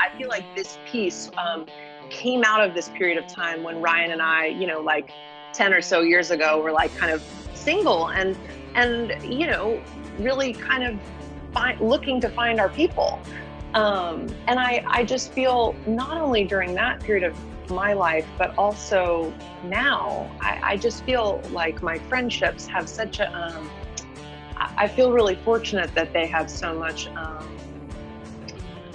I feel like this piece came out of this period of time when Ryan and I, like 10 or so years ago, were like kind of single and really kind of looking to find our people. And I just feel not only during that period of my life, but also now, I just feel like my friendships have such a, I feel really fortunate that they have so much,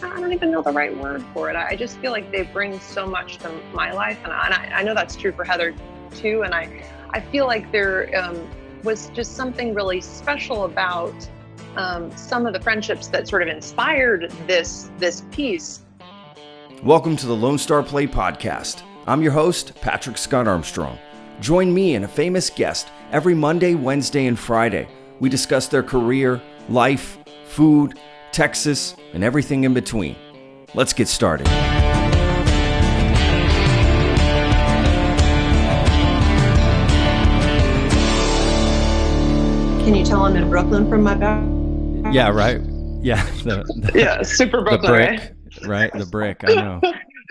I don't even know the right word for it. I just feel like they bring so much to my life. And I know that's true for Heather too. And I feel like there was just something really special about some of the friendships that sort of inspired this piece. Welcome to the Lone Star Play Podcast. I'm your host, Patrick Scott Armstrong. Join me and a famous guest every Monday, Wednesday, and Friday. We discuss their career, life, food, Texas, and everything in between. Let's get started. Can you tell I'm in Brooklyn from my back? Yeah, right. Yeah. Yeah, super Brooklyn, the brick, right? The brick, I know.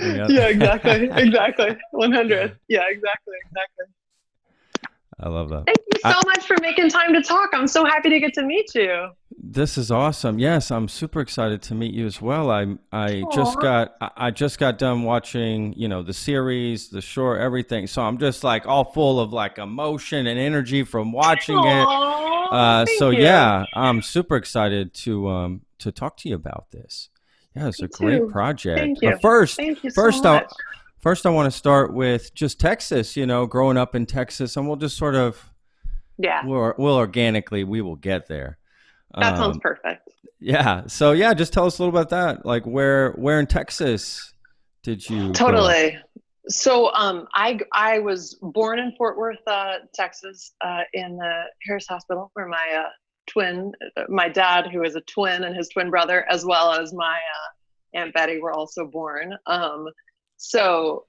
Yeah, exactly. 100. Yeah, exactly. I love that. Thank you so much for making time to talk. I'm so happy to get to meet you. This is awesome. Yes, I'm super excited to meet you as well. I just got done watching, the series, the short, everything. So I'm just like all full of like emotion and energy from watching it. Thank you. Yeah, I'm super excited to talk to you about this. Yeah, it's a great project. Thank you. But first, Thank you so much. First, I want to start with just Texas, growing up in Texas, and we'll just sort of, we'll organically, we will get there. That sounds perfect. Yeah. So yeah, just tell us a little about that. Like where in Texas did you Totally. go? So I was born in Fort Worth, Texas, in the Harris Hospital, where my dad, who is a twin, and his twin brother, as well as my Aunt Betty, were also born. So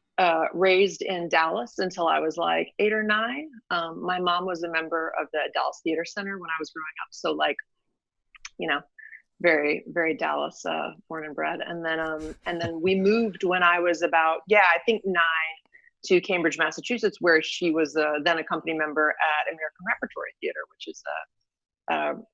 raised in Dallas until I was like 8 or 9. My mom was a member of the Dallas Theater Center when I was growing up. So like, very, very Dallas, born and bred. And then we moved when I was about, I think 9, to Cambridge, Massachusetts, where she was then a company member at American Repertory Theater, which is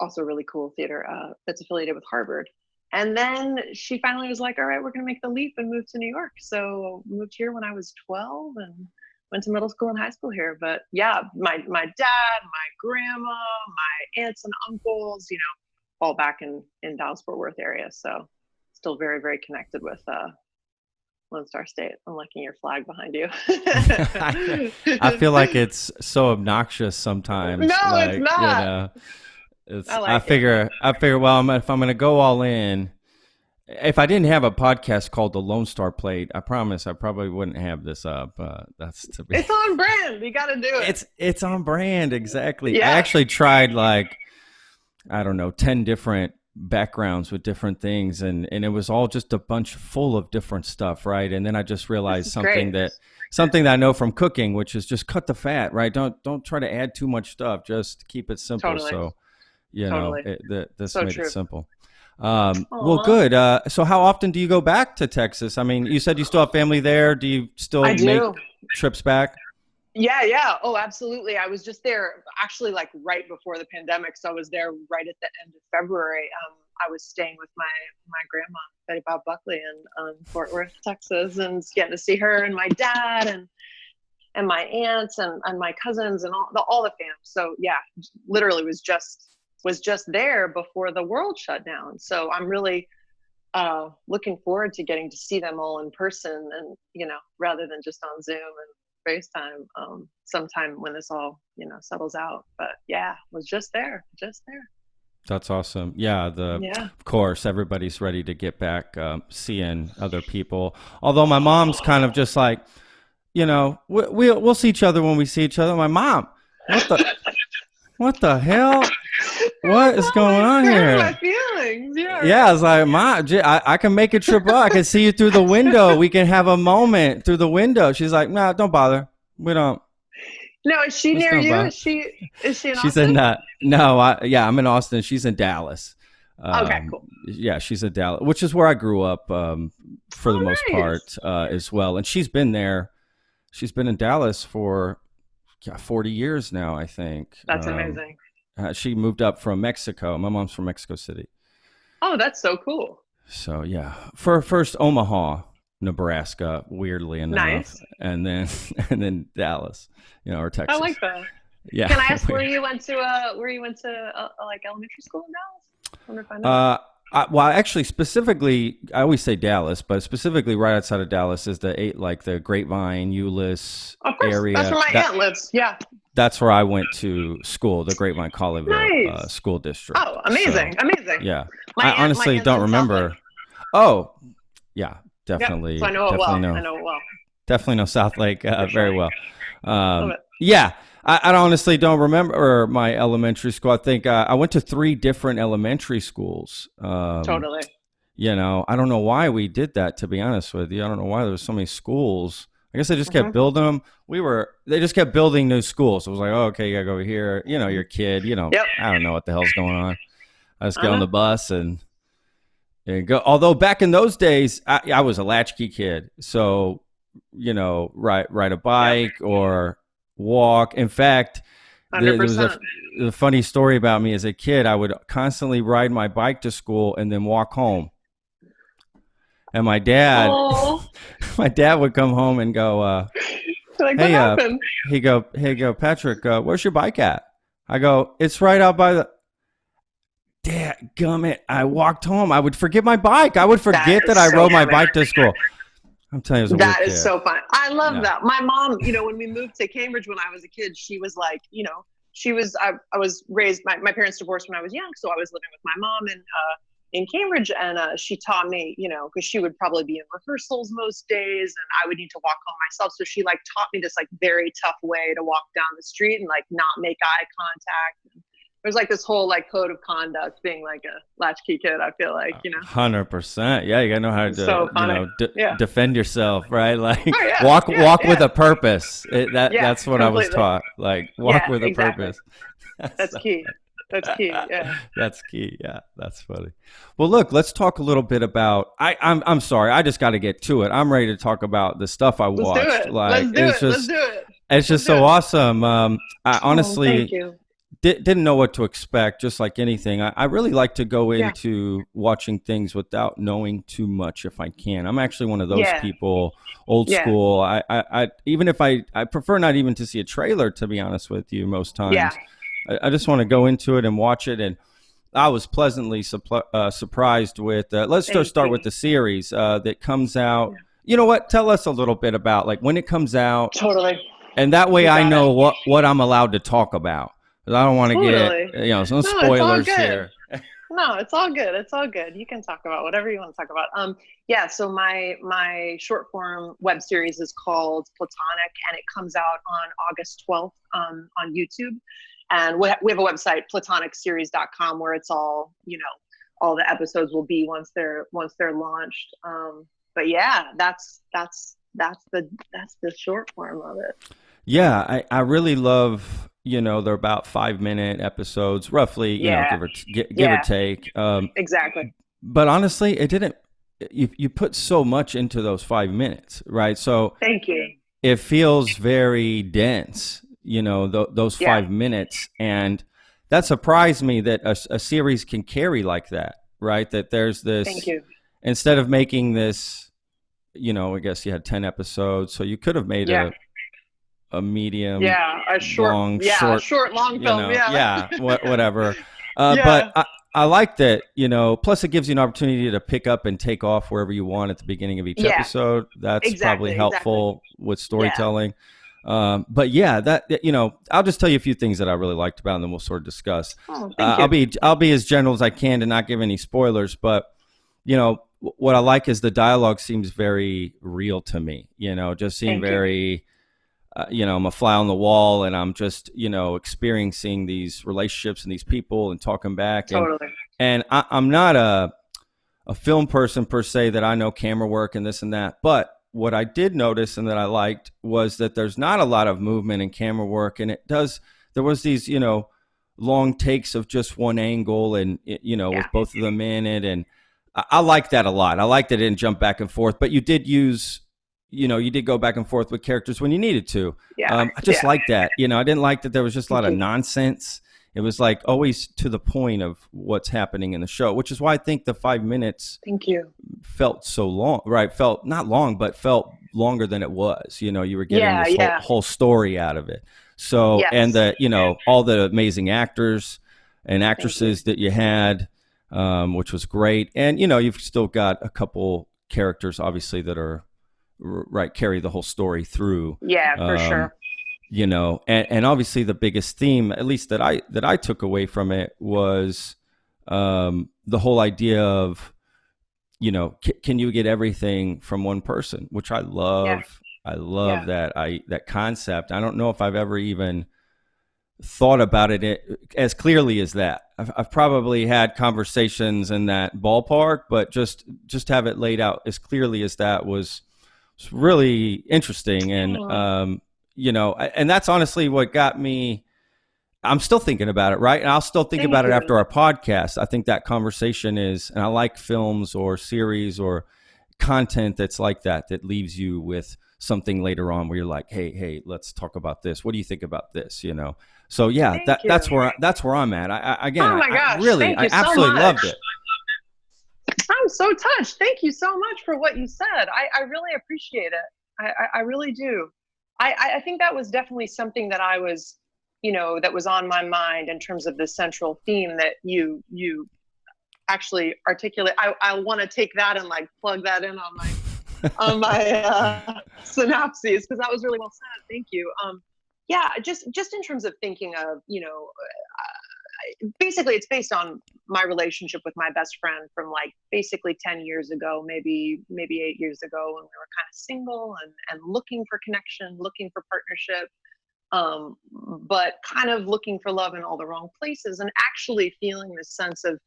also a really cool theater that's affiliated with Harvard. And then she finally was like, all right, we're going to make the leap and move to New York. So moved here when I was 12 and went to middle school and high school here. But yeah, my dad, my grandma, my aunts and uncles, all back in Dallas Fort Worth area. So still very, very connected with Lone Star State. I'm liking your flag behind you. I feel like it's so obnoxious sometimes. No, it's not. I figure, well, if I'm going to go all in, if I didn't have a podcast called The Lone Star Plate, I promise I probably wouldn't have this up. It's on brand. You got to do it. It's on brand. Exactly. Yeah. I actually tried 10 different backgrounds with different things. And it was all just a bunch full of different stuff. Right. And then I just realized something that I know from cooking, which is just cut the fat, right? Don't try to add too much stuff. Just keep it simple. Totally. So, this so made true. it simple. Well, good. So how often do you go back to Texas? I mean, you said you still have family there. Do you still make trips back? Yeah. Oh, absolutely. I was just there actually like right before the pandemic. So I was there right at the end of February. I was staying with my grandma, Betty Bob Buckley, in Fort Worth, Texas, and getting to see her and my dad and my aunts and my cousins and all the fam. So yeah, literally was just there before the world shut down. So I'm really looking forward to getting to see them all in person and, rather than just on Zoom and FaceTime sometime when this all, settles out. But yeah, was just there. That's awesome. Yeah. Of course, everybody's ready to get back seeing other people. Although my mom's kind of just like, we'll see each other when we see each other. My mom, what the hell? What is going on here? My feelings. Yeah. Yeah, I was like, Mom, I can make a trip up. I can see you through the window. We can have a moment through the window. She's like, no, don't bother. We don't. No, is she near you? Is she in Austin? She said, no, I'm in Austin. She's in Dallas. Okay, cool. Yeah, she's in Dallas, which is where I grew up. for the most nice. part as well. And she's been there. She's been in Dallas for 40 years now, I think. That's amazing. She moved up from Mexico. My mom's from Mexico City. Oh, that's so cool. So yeah, for first Omaha, Nebraska, weirdly enough, nice. and then Dallas, or Texas. I like that. Yeah. Can I ask where you went to like elementary school in Dallas? I wonder if I know. Well, actually, specifically, I always say Dallas, but specifically right outside of Dallas is the Grapevine, Euless area. That's where my aunt lives. Yeah. That's where I went to school, the Grapevine Colleyville school district. Oh, amazing. So, amazing. Yeah. I honestly don't remember. Oh, yeah, definitely. Yep. So I know it well. I know it well. Definitely know South Lake very well. Yeah. I honestly don't remember my elementary school. I think I went to 3 different elementary schools. Totally. I don't know why we did that, to be honest with you. I don't know why there was so many schools. I guess they just kept building them. They just kept building new schools. It was like, oh, okay, you gotta go over here. You're a kid. Yep. I don't know what the hell's going on. I just get on the bus and go. Although back in those days, I was a latchkey kid. So, ride a bike or walk. In fact, there was a funny story about me as a kid. I would constantly ride my bike to school and then walk home. And my dad would come home and go, like, what happened? Hey, Patrick, where's your bike at? I go, it's right out by the. Dad, gummit! I walked home. I would forget my bike. I would forget that I rode my bike to school. I'm telling you, that is so fun. I love that. My mom, when we moved to Cambridge when I was a kid, she was like, I was raised. My parents divorced when I was young, so I was living with my mom in Cambridge, and she taught me, because she would probably be in rehearsals most days, and I would need to walk home myself. So she taught me this very tough way to walk down the street and not make eye contact. There's this whole code of conduct being a latchkey kid. I feel 100%. Yeah, you gotta know how to defend yourself, right? Walk with a purpose. That's what completely. I was taught. Walk with a purpose. That's key. That's key. Yeah. That's key. Yeah, that's funny. Well, look, let's talk a little bit about. I'm sorry. I just got to get to it. I'm ready to talk about the stuff I watched. Let's do it. It's just so awesome. I honestly. Thank you. Didn't know what to expect, just like anything. I really like to go into watching things without knowing too much if I can. I'm actually one of those people, old school. I even if I prefer not even to see a trailer, to be honest with you, most times. Yeah. I just want to go into it and watch it. And I was pleasantly surprised with, let's just start with the series that comes out. You know what? Tell us a little bit about when it comes out. Totally. And that way I know what I'm allowed to talk about. I don't want to get some spoilers here. No, it's all good. It's all good. You can talk about whatever you want to talk about. So my short form web series is called Platonic, and it comes out on August 12th on YouTube. And we have a website, platonicseries.com, where it's all all the episodes will be once they're launched. But yeah, that's the short form of it. Yeah, I really love. They're about 5-minute episodes, roughly. Give or take. Exactly. But honestly, it didn't. You put so much into those 5 minutes, right? So thank you. It feels very dense. Those 5 minutes, and that surprised me that a series can carry like that, right? That there's this. Thank you. Instead of making this, I guess you had 10 episodes, so you could have made a medium, a short, long film, whatever. But I like that, plus it gives you an opportunity to pick up and take off wherever you want at the beginning of each episode. That's probably helpful with storytelling. But I'll just tell you a few things that I really liked about, and then we'll sort of discuss. I'll be as general as I can to not give any spoilers, but what I like is the dialogue seems very real to me, just seem very. I'm a fly on the wall, and I'm just, experiencing these relationships and these people and talking back. Totally. And I'm not a film person per se that I know camera work and this and that. But what I did notice and that I liked was that there's not a lot of movement in camera work. And there was these, long takes of just one angle and, with both of them in it. And I like that a lot. I like that it didn't jump back and forth, but you did use, you did go back and forth with characters when you needed to. Yeah. I just like that. I didn't like that there was just a lot of you. nonsense. It was like always to the point of what's happening in the show, which is why I think the 5 minutes Thank you. felt so long, right? Felt not long, but felt longer than it was. You were getting this whole story out of it. So, Yes. and all the amazing actors and actresses that you had, which was great. And, you've still got a couple characters, obviously, that are carry the whole story through. Yeah, for sure. And obviously the biggest theme, at least that I took away from it, was the whole idea of, can you get everything from one person, which I love. Yeah. I love that concept. I don't know if I've ever even thought about it as clearly as that. I've probably had conversations in that ballpark, but just have it laid out as clearly as that was really interesting. And, and that's honestly what got me. I'm still thinking about it, right? And I'll still think about it after our podcast. I think that conversation is, and I like films or series or content that's like that leaves you with something later on where you're like, hey, let's talk about this. What do you think about this? So yeah, that's where I'm at. I absolutely loved it. I'm so touched. Thank you so much for what you said. I really appreciate it. I really do. I think that was definitely something that I was, that was on my mind in terms of the central theme that you actually articulate. I want to take that and like plug that in on my synopses, because that was really well said. Thank you. Just in terms of thinking of, basically it's based on my relationship with my best friend from like basically 10 years ago, maybe 8 years ago, when we were kind of single and looking for connection, looking for partnership, but kind of looking for love in all the wrong places, and actually feeling this sense of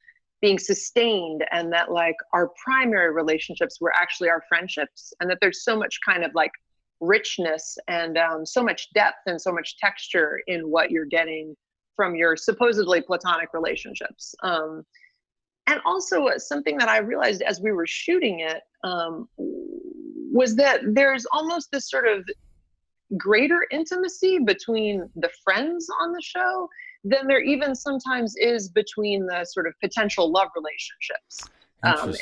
being sustained, and that like our primary relationships were actually our friendships, and that there's so much kind of like richness and so much depth and so much texture in what you're getting from your supposedly platonic relationships. And also something that I realized as we were shooting it was that there's almost this sort of greater intimacy between the friends on the show than there even sometimes is between the sort of potential love relationships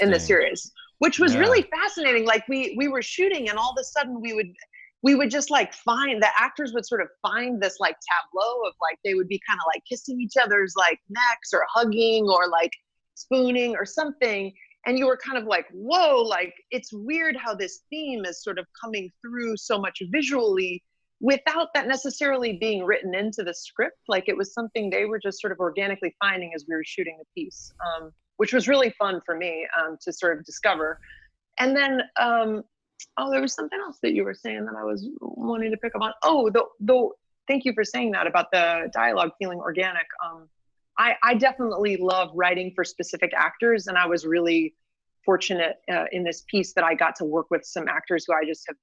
in the series, which was really fascinating. Like we were shooting, and all of a sudden we would just like find, the actors would sort of find this like tableau of like, they would be kind of like kissing each other's like necks or hugging or like spooning or something. And you were kind of like, whoa, like it's weird how this theme is sort of coming through so much visually without that necessarily being written into the script. Like it was something they were just sort of organically finding as we were shooting the piece, which was really fun for me to sort of discover. And then, there was something else that you were saying that I was wanting to pick up on. Thank you for saying that about the dialogue feeling organic. I definitely love writing for specific actors, and I was really fortunate in this piece that I got to work with some actors who I just have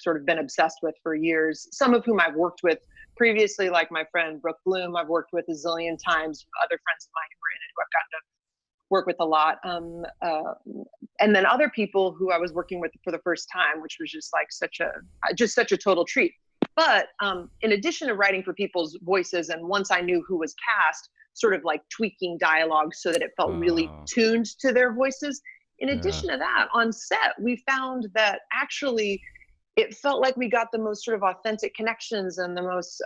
sort of been obsessed with for years, some of whom I've worked with previously, like my friend Brooke Bloom, I've worked with a zillion times, other friends of mine who were in it who I've gotten to work with a lot. And then other people who I was working with for the first time, which was just like such a total treat. But in addition to writing for people's voices, and once I knew who was cast, sort of like tweaking dialogue so that it felt really tuned to their voices. In addition to that, on set, we found that actually it felt like we got the most sort of authentic connections, and the most,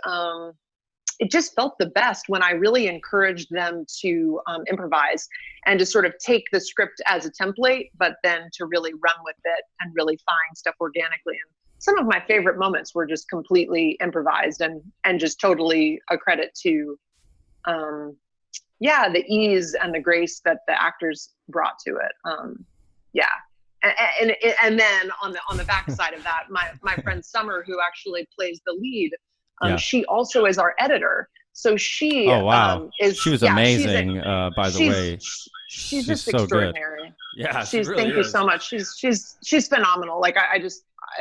it just felt the best when I really encouraged them to improvise and to sort of take the script as a template, but then to really run with it and really find stuff organically. And some of my favorite moments were just completely improvised and just totally a credit to, the ease and the grace that the actors brought to it. And then on the backside of that, my friend Summer, who actually plays the lead, she also is our editor. So she she was amazing. By the way, she's just so extraordinary. Good. Yeah, thank you so much. She's phenomenal. Like I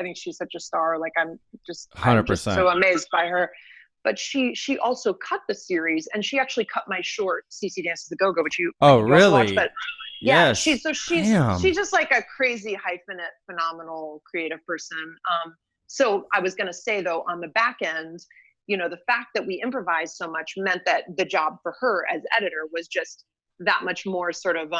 think she's such a star. Like I'm just 100% so amazed by her. But she also cut the series, and she actually cut my short CC Dances the Go-Go, which you really watch. But Yeah, Yes. she's just like a crazy hyphenate, phenomenal creative person. So I was going to say though, on the back end, the fact that we improvised so much meant that the job for her as editor was just that much more sort of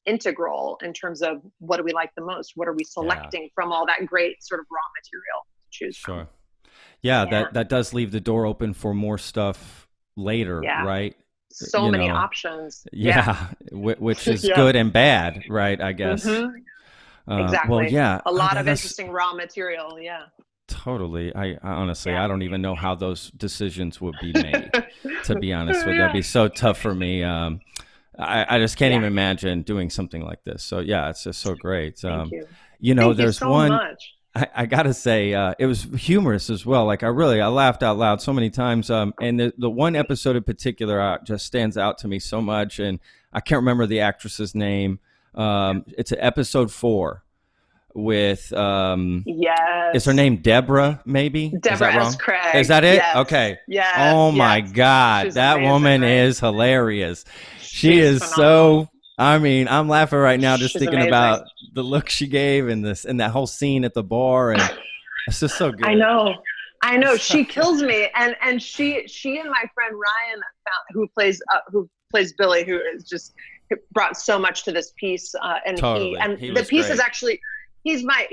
integral in terms of what do we like the most? What are we selecting from all that great sort of raw material to choose from? Yeah, that does leave the door open for more stuff later, right? So many options. Which is good and bad, right? I guess. Exactly. Well, yeah, a lot of interesting raw material. Yeah. Totally. I honestly, I don't even know how those decisions would be made. To be honest with you, that'd be so tough for me. I just can't even imagine doing something like this. So yeah, it's just so great. Thank you. There's you so one. Much. I gotta say, it was humorous as well. Like I laughed out loud so many times. And the one episode in particular just stands out to me so much. And I can't remember the actress's name. It's episode 4 with is her name Deborah? Maybe Deborah S. Craig. Is that it? Yes. Okay. Yeah. Oh my God, she's that amazing, woman right? is hilarious. She is phenomenal. So. I mean, I'm laughing right now just thinking about the look she gave and that whole scene at the bar, and it's just so good. I know. She kills me, and she and my friend Ryan, who plays Billy, who is just brought so much to this piece, and totally. the piece is actually. He's my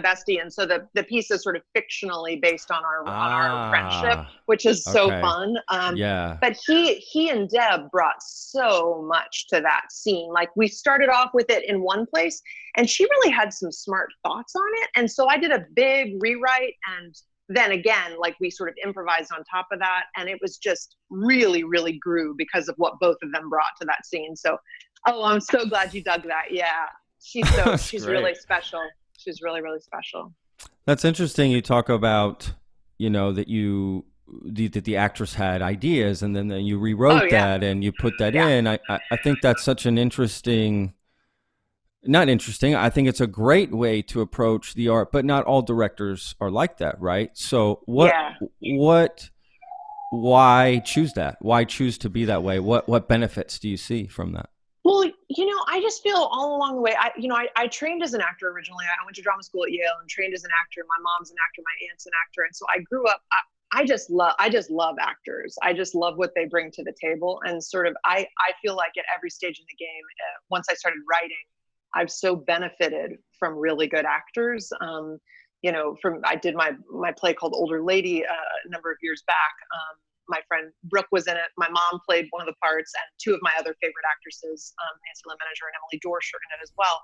bestie, and so the piece is sort of fictionally based on our friendship, which is so fun. But he and Deb brought so much to that scene. Like we started off with it in one place, and she really had some smart thoughts on it, and so I did a big rewrite, and then again, like we sort of improvised on top of that, and it was just really, really grew because of what both of them brought to that scene. So, I'm so glad you dug that. Yeah. She's really special. She's really, really special. That's interesting. You talk about, that the actress had ideas and then you rewrote that and you put that in. I think that's such an not interesting. I think it's a great way to approach the art, but not all directors are like that, right? So why choose that? Why choose to be that way? What benefits do you see from that? Well, I just feel all along the way, I trained as an actor originally. I went to drama school at Yale and trained as an actor. My mom's an actor, my aunt's an actor. And so I grew up, I just love actors. I just love what they bring to the table. And sort of, I feel like at every stage in the game, once I started writing, I've so benefited from really good actors. I did my play called Older Lady a number of years back. My friend Brooke was in it. My mom played one of the parts, and two of my other favorite actresses, Nancy Lemenager and Emily Dorsch, are in it as well.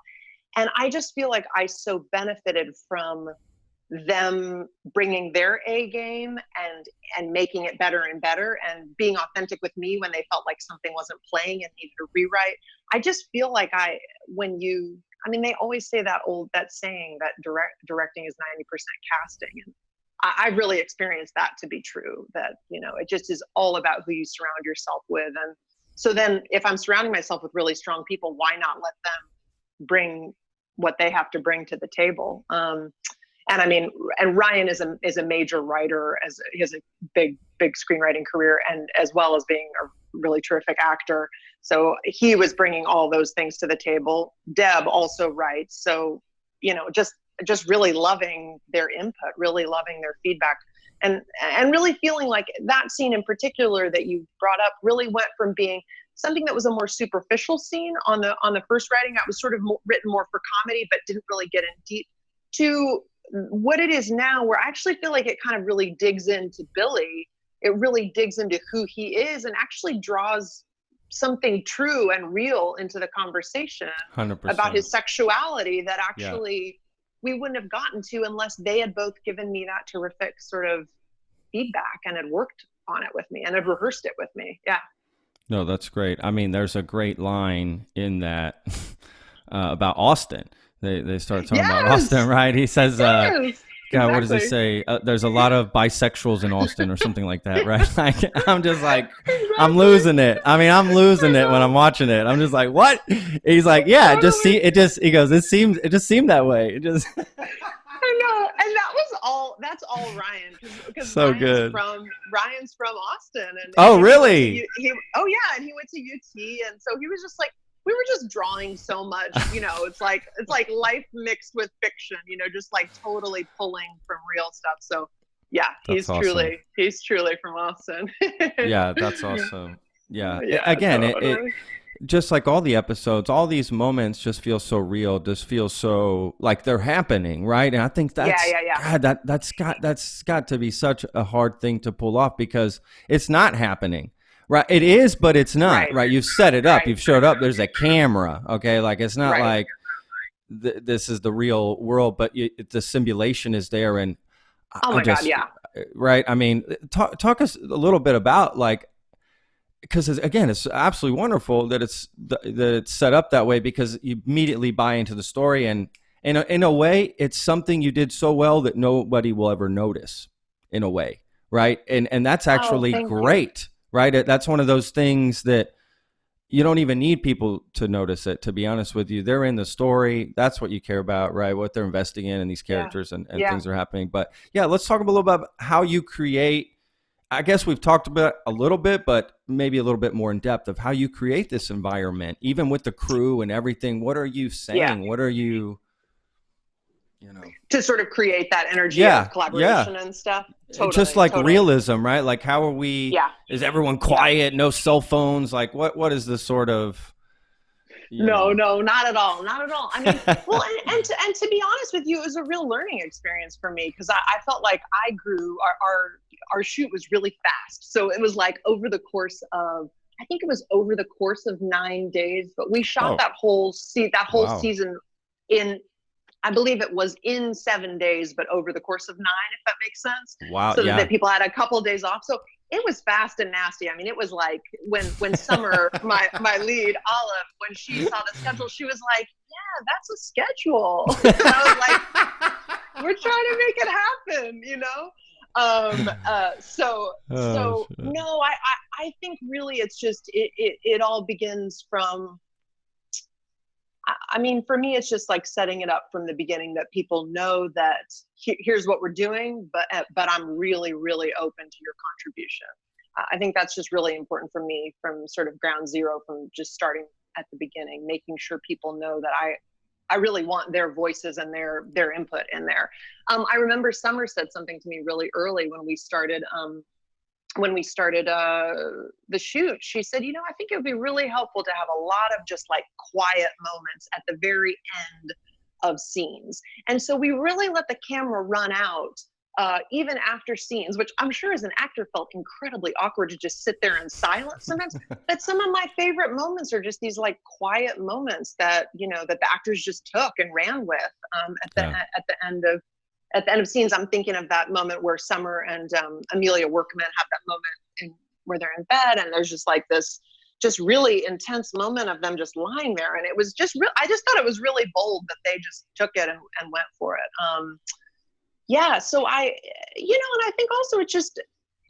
And I just feel like I so benefited from them bringing their A game and making it better and better, and being authentic with me when they felt like something wasn't playing and needed a rewrite. I just feel like they always say that saying that directing is 90% casting. And I really experienced that to be true, that, it just is all about who you surround yourself with. And so then if I'm surrounding myself with really strong people, why not let them bring what they have to bring to the table? And Ryan is a major writer, he has a big screenwriting career, and as well as being a really terrific actor. So he was bringing all those things to the table. Deb also writes. So, just really loving their input, really loving their feedback, and really feeling like that scene in particular that you brought up really went from being something that was a more superficial scene on the first writing that was sort of written more for comedy, but didn't really get in deep, to what it is now, where I actually feel like it kind of really digs into Billy. It really digs into who he is and actually draws something true and real into the conversation 100%. About his sexuality that actually we wouldn't have gotten to unless they had both given me that terrific sort of feedback and had worked on it with me and had rehearsed it with me. Yeah. No, that's great. I mean, there's a great line in that about Austin. They start talking about Austin, right? He says, God, what does he say? There's a lot of bisexuals in Austin or something like that, right? Like, I'm just like, I'm losing it. I mean, I'm losing it when I'm watching it. I'm just like, what? He's like, yeah, he goes, it just seemed that way. It just. I know. And that's all Ryan. Cause so Ryan's good. Ryan's from Austin. And oh, really? And he went to UT. And so he was just like, we were just drawing so much, it's like life mixed with fiction, just like totally pulling from real stuff. So yeah, That's awesome. He's truly from Austin. Yeah, that's awesome. Yeah. Yeah, Again, it totally. just like all the episodes, all these moments just feel so real, just feel so like they're happening, right? And I think that's Yeah. God, that's got to be such a hard thing to pull off because it's not happening. Right. It is, but it's not, right? You've set it up, you've showed up, there's a camera, okay? Like it's not like this is the real world, but the simulation is there. And oh my God, yeah. Right. I mean, talk us a little bit about like, because again, it's absolutely wonderful that it's set up that way because you immediately buy into the story, and in a way, it's something you did so well that nobody will ever notice. In a way, right? And that's actually great, right? That's one of those things that you don't even need people to notice it. To be honest with you, they're in the story. That's what you care about, right? What they're investing in and these characters and things are happening. But yeah, let's talk a little about how you create. I guess we've talked about a little bit, but maybe a little bit more in depth of how you create this environment, even with the crew and everything. What are you saying? Yeah. What are you to sort of create that energy of collaboration and stuff? Totally, just like realism, right? Like how are we? Yeah. Is everyone quiet? No cell phones? Like what is the sort of? No, not at all. Not at all. I mean, well, and to be honest with you, it was a real learning experience for me because I felt like I grew, our shoot was really fast. So it was like over the course of, I think it was over the course of 9 days, but we shot that whole season in, I believe it was in 7 days, but over the course of 9, if that makes sense. Wow. So that people had a couple of days off. So it was fast and nasty. I mean, it was like when Summer, my lead, Olive, when she saw the schedule, she was like, yeah, that's a schedule. And I was like, we're trying to make it happen, No, I think really it's just, it all begins from, I mean, for me, it's just like setting it up from the beginning that people know that here's what we're doing, but I'm really, really open to your contribution. I think that's just really important for me from sort of ground zero, from just starting at the beginning, making sure people know that I really want their voices and their input in there. I remember Summer said something to me really early when we started the shoot. She said, I think it would be really helpful to have a lot of just like quiet moments at the very end of scenes. And so we really let the camera run out even after scenes, which I'm sure as an actor felt incredibly awkward to just sit there in silence sometimes. But some of my favorite moments are just these like quiet moments that, that the actors just took and ran with at the end of scenes. I'm thinking of that moment where Summer and Amelia Workman have that moment where they're in bed, and there's just like this just really intense moment of them just lying there. And it was just I just thought it was really bold that they just took it and went for it. So and I think also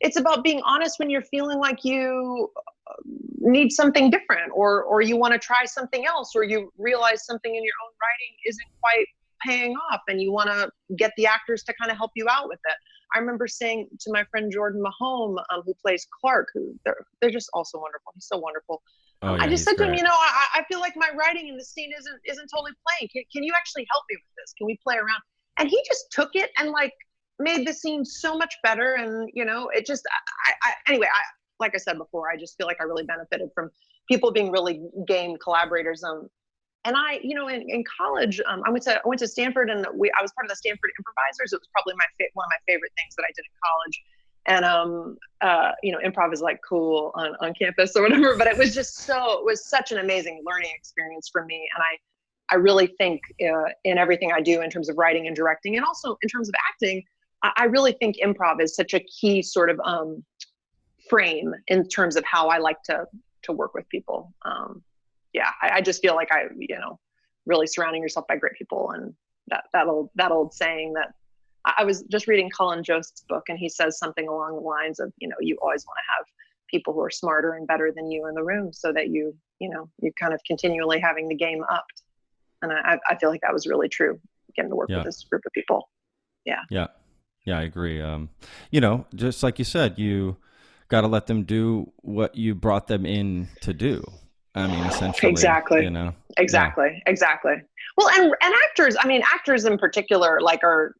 it's about being honest when you're feeling like you need something different, or you want to try something else, or you realize something in your own writing isn't quite paying off and you want to get the actors to kind of help you out with it. I remember saying to my friend Jordan Mahome, who plays Clark, who they're just also wonderful. He's so wonderful. I just said to him, I feel like my writing in the scene isn't totally playing. Can you actually help me with this? Can we play around? And he just took it and like made the scene so much better. And it just anyway, like I said before, I just feel like I really benefited from people being really game collaborators. And I, in college, I went to Stanford, and I was part of the Stanford Improvisers. It was probably one of my favorite things that I did in college. And improv is like cool on campus or whatever. But it was such an amazing learning experience for me. And I really think in everything I do in terms of writing and directing, and also in terms of acting, I really think improv is such a key sort of frame in terms of how I like to work with people. I just feel like really surrounding yourself by great people, and that old saying that I was just reading Colin Jost's book, and he says something along the lines of, you always want to have people who are smarter and better than you in the room, so that you're kind of continually having the game upped. And I feel like that was really true, getting to work with this group of people. Yeah, I agree. Just like you said, you got to let them do what you brought them in to do. I mean, essentially, Exactly. you know, Exactly. yeah. Exactly. Well, and actors, I mean, actors in particular, like are,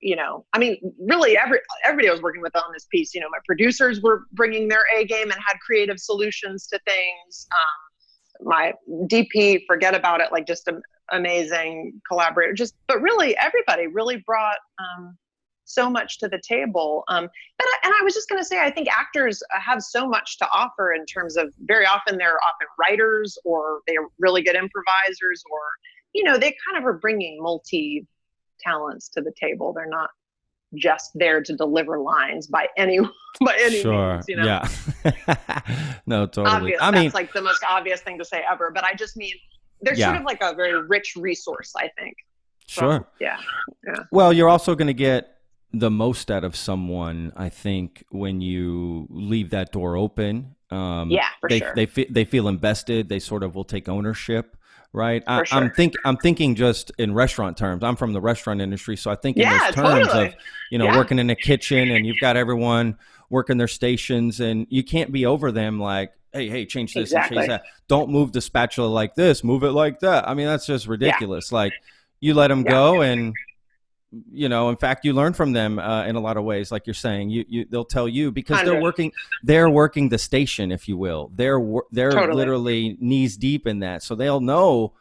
I mean, really everybody I was working with on this piece, my producers were bringing their A game and had creative solutions to things. My DP, forget about it, like just amazing collaborator, but really everybody really brought, so much to the table. And I was just going to say, I think actors have so much to offer in terms of, very often they're often writers, or they're really good improvisers, or, they kind of are bringing multi talents to the table. They're not just there to deliver lines by any Sure. means, Yeah. No, totally. Obvious. I mean, That's like the most obvious thing to say ever, but I just mean they're sort of like a very rich resource, I think. Sure. So, yeah. Well, you're also going to get the most out of someone, I think, when you leave that door open. Yeah, for sure. They feel invested. They sort of will take ownership, right? For sure. I'm thinking just in restaurant terms. I'm from the restaurant industry, so I think in those terms of, working in a kitchen, and you've got everyone working their stations, and you can't be over them like, hey, change this and change that. Don't move the spatula like this, move it like that. I mean, that's just ridiculous. Like, you let them go, and in fact, you learn from them in a lot of ways. Like you're saying, they'll tell you, because 100. they're working the station, if you will. They're Totally. literally knees deep in that, so they'll know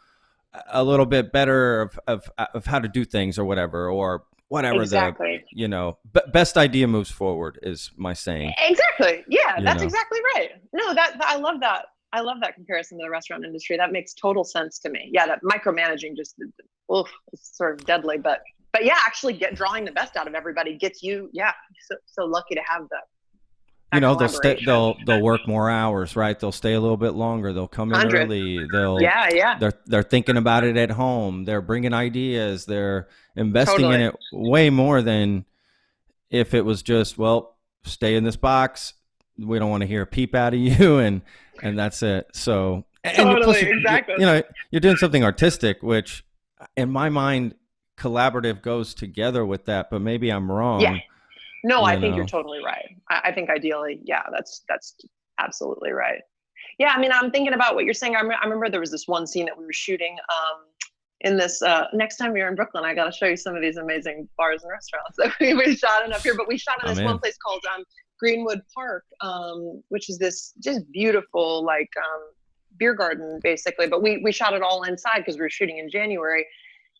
a little bit better of how to do things, or whatever. Exactly. Best idea moves forward is my saying. Exactly. Yeah, that's exactly right. No, I love that. I love that comparison to the restaurant industry. That makes total sense to me. Yeah, that micromanaging just, is sort of deadly, but yeah, actually drawing the best out of everybody gets you. Yeah, so lucky to have that. They'll work more hours, right? They'll stay a little bit longer. They'll come in 100. early. They're thinking about it at home. They're bringing ideas. They're investing in it way more than if it was just, well, stay in this box. We don't want to hear a peep out of you, and that's it. So exactly. You're doing something artistic, which in my mind, collaborative goes together with that, but maybe I'm wrong. Yeah. No, I think you're totally right. I think ideally, yeah, that's absolutely right. Yeah, I mean, I'm thinking about what you're saying. I remember there was this one scene that we were shooting in this, next time you're in Brooklyn, I got to show you some of these amazing bars and restaurants that we shot in up here, but we shot in this one place called Greenwood Park, which is this just beautiful, like, beer garden, basically. But we shot it all inside because we were shooting in January.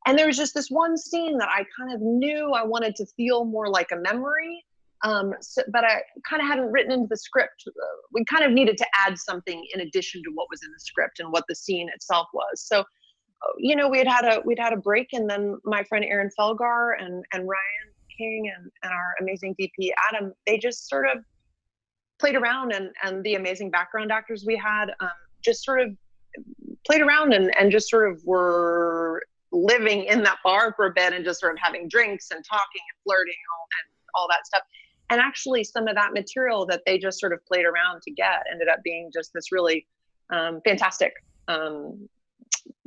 And there was just this one scene that I kind of knew I wanted to feel more like a memory, but I kind of hadn't written into the script. We kind of needed to add something in addition to what was in the script and what the scene itself was. So, we'd had a break, and then my friend Erin Felgar and Ryan King and our amazing DP Adam, they just sort of played around, and the amazing background actors we had just sort of played around and just sort of were living in that bar for a bit, and just sort of having drinks and talking and flirting and all that stuff. And actually some of that material that they just sort of played around to get ended up being just this really fantastic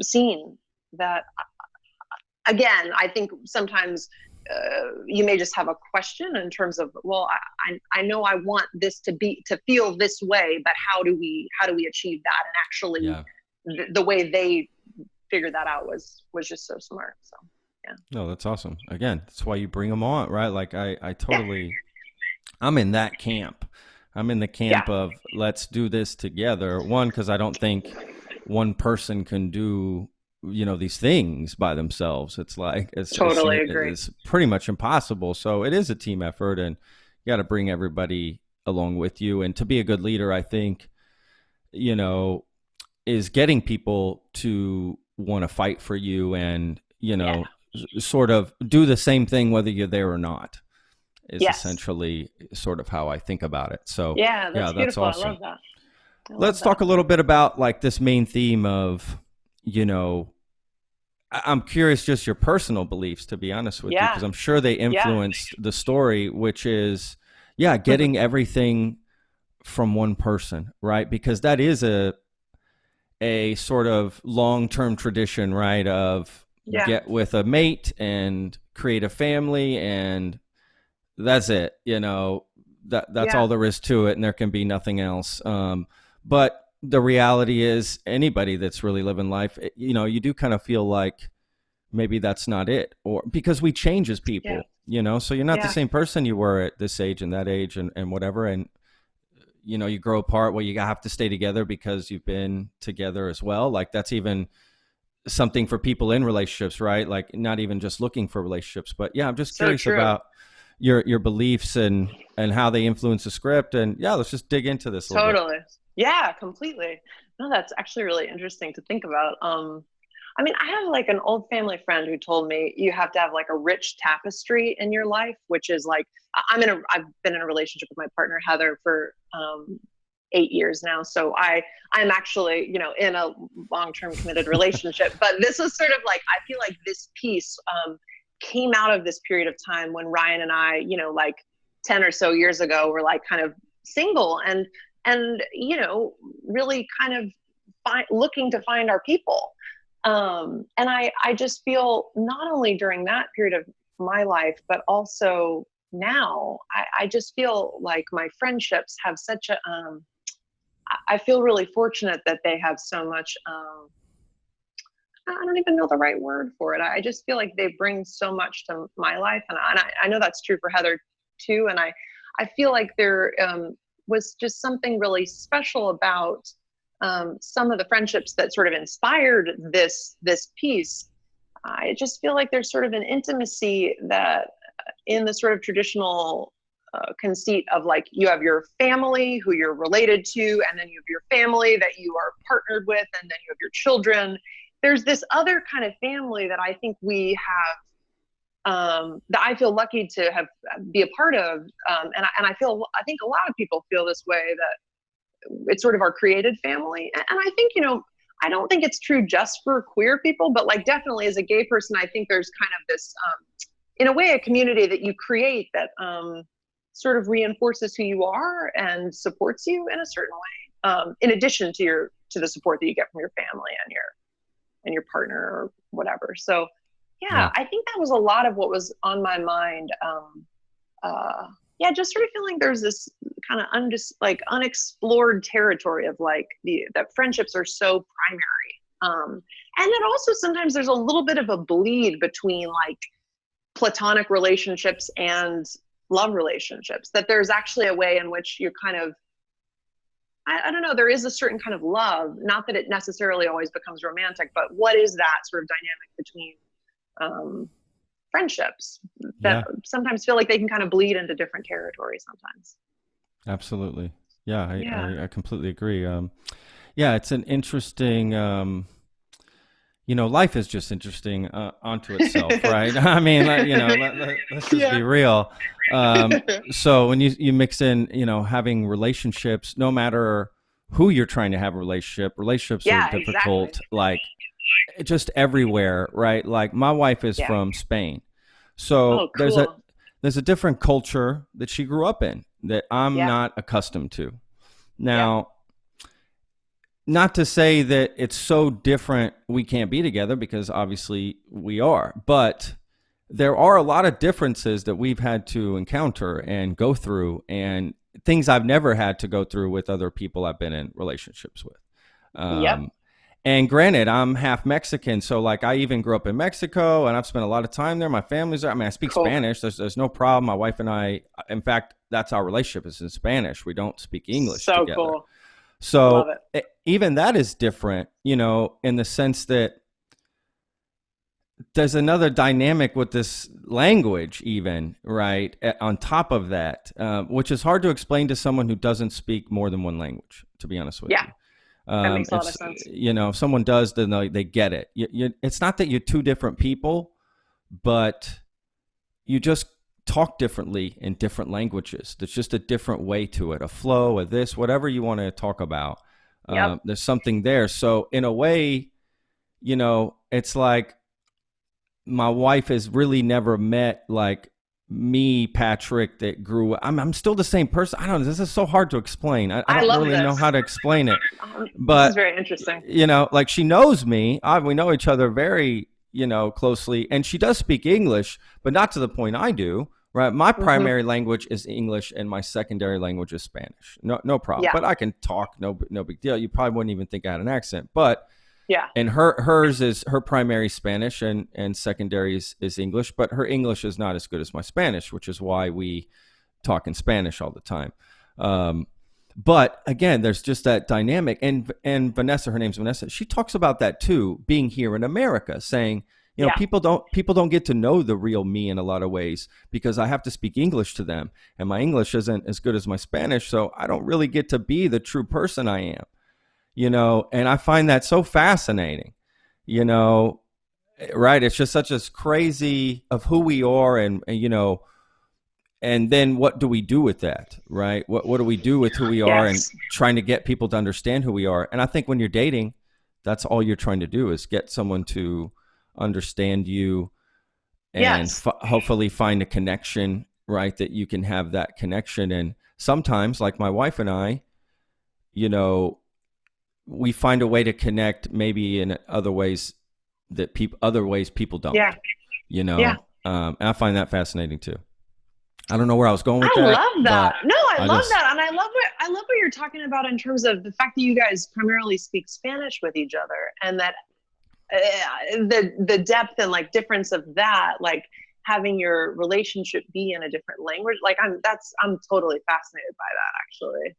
scene that, again, I think sometimes you may just have a question in terms of, well, I know I want this to feel this way, but how do we achieve that? And actually the way they figured that out was just so smart. So yeah. No, that's awesome. Again, that's why you bring them on, right? Like I totally, I'm in that camp. I'm in the camp of let's do this together. One, because I don't think one person can do, these things by themselves. It's like, totally agree. It's pretty much impossible. So it is a team effort, and you got to bring everybody along with you. And to be a good leader, I think, is getting people to want to fight for you and, sort of do the same thing, whether you're there or not, is essentially sort of how I think about it. So that's awesome. I love that. Let's talk a little bit about like this main theme of, I'm curious just your personal beliefs, to be honest with you, because I'm sure they influenced the story, which is, getting everything from one person, right? Because that is a sort of long-term tradition, right? Of get with a mate and create a family, and that's it. That's all there is to it, and there can be nothing else. But the reality is anybody that's really living life, you know, you do kind of feel like maybe that's not it, or because we change as people, you know, so you're not the same person you were at this age and that age and whatever. And, you know, you grow apart. Well, you have to stay together because you've been together as well. Like that's even something for people in relationships, right? Like not even just looking for relationships, but yeah, I'm just curious about your beliefs and how they influence the script. And yeah, let's just dig into this a little bit. Yeah, completely. No, that's actually really interesting to think about. I mean, I have like an old family friend who told me you have to have like a rich tapestry in your life, which is like, I've been in a relationship with my partner, Heather, for 8 years now. So I'm actually, you know, in a long-term committed relationship, but this is sort of like, I feel like this piece came out of this period of time when Ryan and I, you know, like 10 or so years ago, were like kind of single and, you know, really kind of looking to find our people. And I just feel not only during that period of my life, but also now, I just feel like my friendships have such a, I feel really fortunate that they have so much, I don't even know the right word for it. I just feel like they bring so much to my life. And I know that's true for Heather too. And I feel like there was just something really special about some of the friendships that sort of inspired this piece. I just feel like there's sort of an intimacy that in the sort of traditional conceit of like, you have your family who you're related to, and then you have your family that you are partnered with, and then you have your children. There's this other kind of family that I think we have, that I feel lucky to be a part of. And I think a lot of people feel this way, that it's sort of our created family. And I think, you know, I don't think it's true just for queer people, but like definitely as a gay person, I think there's kind of this, in a way, a community that you create that sort of reinforces who you are and supports you in a certain way, in addition to the support that you get from your family and your partner or whatever. So yeah, I think that was a lot of what was on my mind. Just sort of feeling there's this kind of unexplored territory of like that friendships are so primary. And then also sometimes there's a little bit of a bleed between like platonic relationships and love relationships, that there's actually a way in which you're kind of, I don't know, there is a certain kind of love, not that it necessarily always becomes romantic, but what is that sort of dynamic between friendships that sometimes feel like they can kind of bleed into different territories sometimes. Absolutely. I completely agree. It's an interesting, you know, life is just interesting onto itself, right? I mean, you know, let's just be real. So when you mix in, you know, having relationships, no matter who you're trying to have a relationships are difficult, exactly. Like just everywhere, right? Like my wife is from Spain. So cool. there's a different culture that she grew up in that I'm not accustomed to. Now, not to say that it's so different we can't be together, because obviously we are, but there are a lot of differences that we've had to encounter and go through, and things I've never had to go through with other people I've been in relationships with. And granted, I'm half Mexican, so like I even grew up in Mexico, and I've spent a lot of time there. My family's there. I mean, I speak Spanish. There's no problem. My wife and I, in fact, that's our relationship, is in Spanish. We don't speak English together. Cool. So even that is different, you know, in the sense that there's another dynamic with this language even, right, on top of that, which is hard to explain to someone who doesn't speak more than one language, to be honest with you. That makes a lot of sense. You know, if someone does, then they get it. It's not that you're two different people, but you just talk differently in different languages. There's just a different way to it, a flow, of this, whatever you want to talk about. There's something there. So in a way, you know, it's like my wife has really never met like me, Patrick, that grew up. I'm still the same person. I don't know. This is so hard to explain. I don't really know how to explain it. But this is very interesting. You know, like she knows me. We know each other very, you know, closely. And she does speak English, but not to the point I do. right? My primary language is English and my secondary language is Spanish. No problem. Yeah. But I can talk, no big deal. You probably wouldn't even think I had an accent. But yeah. And hers is her primary Spanish and secondary is English, but her English is not as good as my Spanish, which is why we talk in Spanish all the time. But again, there's just that dynamic. And Vanessa, her name's Vanessa, she talks about that too, being here in America, saying, you know, people don't get to know the real me in a lot of ways because I have to speak English to them, and my English isn't as good as my Spanish, so I don't really get to be the true person I am. You know, and I find that so fascinating, you know, right? It's just such a crazy of who we are and you know, and then what do we do with that, right? What do we do with who we are and trying to get people to understand who we are? And I think when you're dating, that's all you're trying to do is get someone to understand you and hopefully find a connection, right? That you can have that connection. And sometimes, like my wife and I, you know, we find a way to connect maybe in other ways that people don't, you know? And I find that fascinating too. I don't know where I was going with that. I love that. No, I love that. And I love what you're talking about in terms of the fact that you guys primarily speak Spanish with each other, and that the depth and like difference of that, like having your relationship be in a different language. Like I'm totally fascinated by that actually.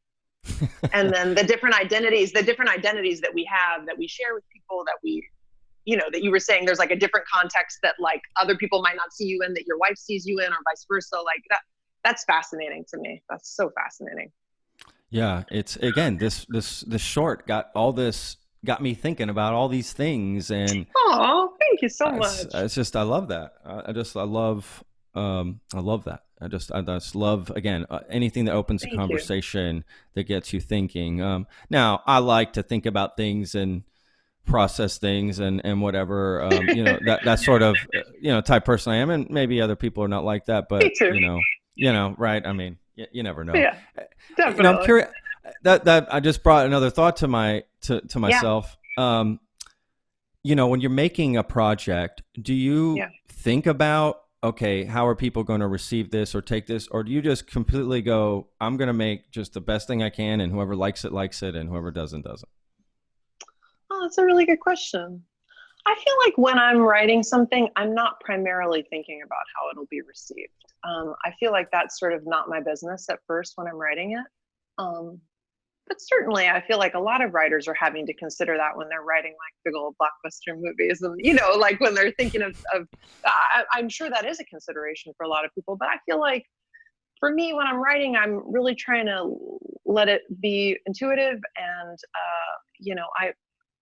And then the different identities that we have, that we share with people, that we, you know, that you were saying there's like a different context that like other people might not see you in, that your wife sees you in, or vice versa. Like that's fascinating to me. That's so fascinating. Yeah. It's, again, this short got me thinking about all these things. And oh, thank you so much. It's just, I love that. I love that. I just love, again, anything that opens a conversation that gets you thinking. Now, I like to think about things and process things and whatever, you know, that sort of, you know, type person I am. And maybe other people are not like that, but, you know, right. I mean, you never know. Yeah, definitely. You know, I'm curious that I just brought another thought to myself. You know, when you're making a project, do you think about, okay, how are people going to receive this or take this? Or do you just completely go, I'm going to make just the best thing I can, and whoever likes it, and whoever doesn't? Oh, that's a really good question. I feel like when I'm writing something, I'm not primarily thinking about how it'll be received. I feel like that's sort of not my business at first when I'm writing it. But certainly I feel like a lot of writers are having to consider that when they're writing like big old blockbuster movies, and, you know, like when they're thinking of I'm sure that is a consideration for a lot of people, but I feel like for me, when I'm writing, I'm really trying to let it be intuitive. And, you know,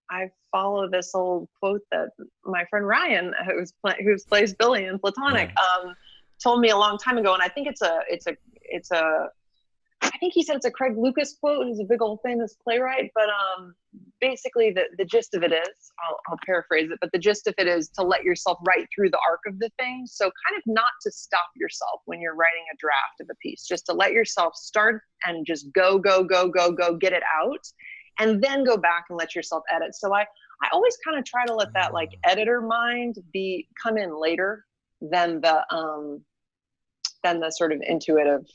I follow this old quote that my friend Ryan, who plays Billy in Platonic, told me a long time ago. And I think I think he said it's a Craig Lucas quote, who's a big old famous playwright. But basically the gist of it is, I'll paraphrase it, but the gist of it is to let yourself write through the arc of the thing. So kind of not to stop yourself when you're writing a draft of a piece, just to let yourself start and just go, get it out, and then go back and let yourself edit. So I always kind of try to let that like editor mind come in later than the sort of intuitive,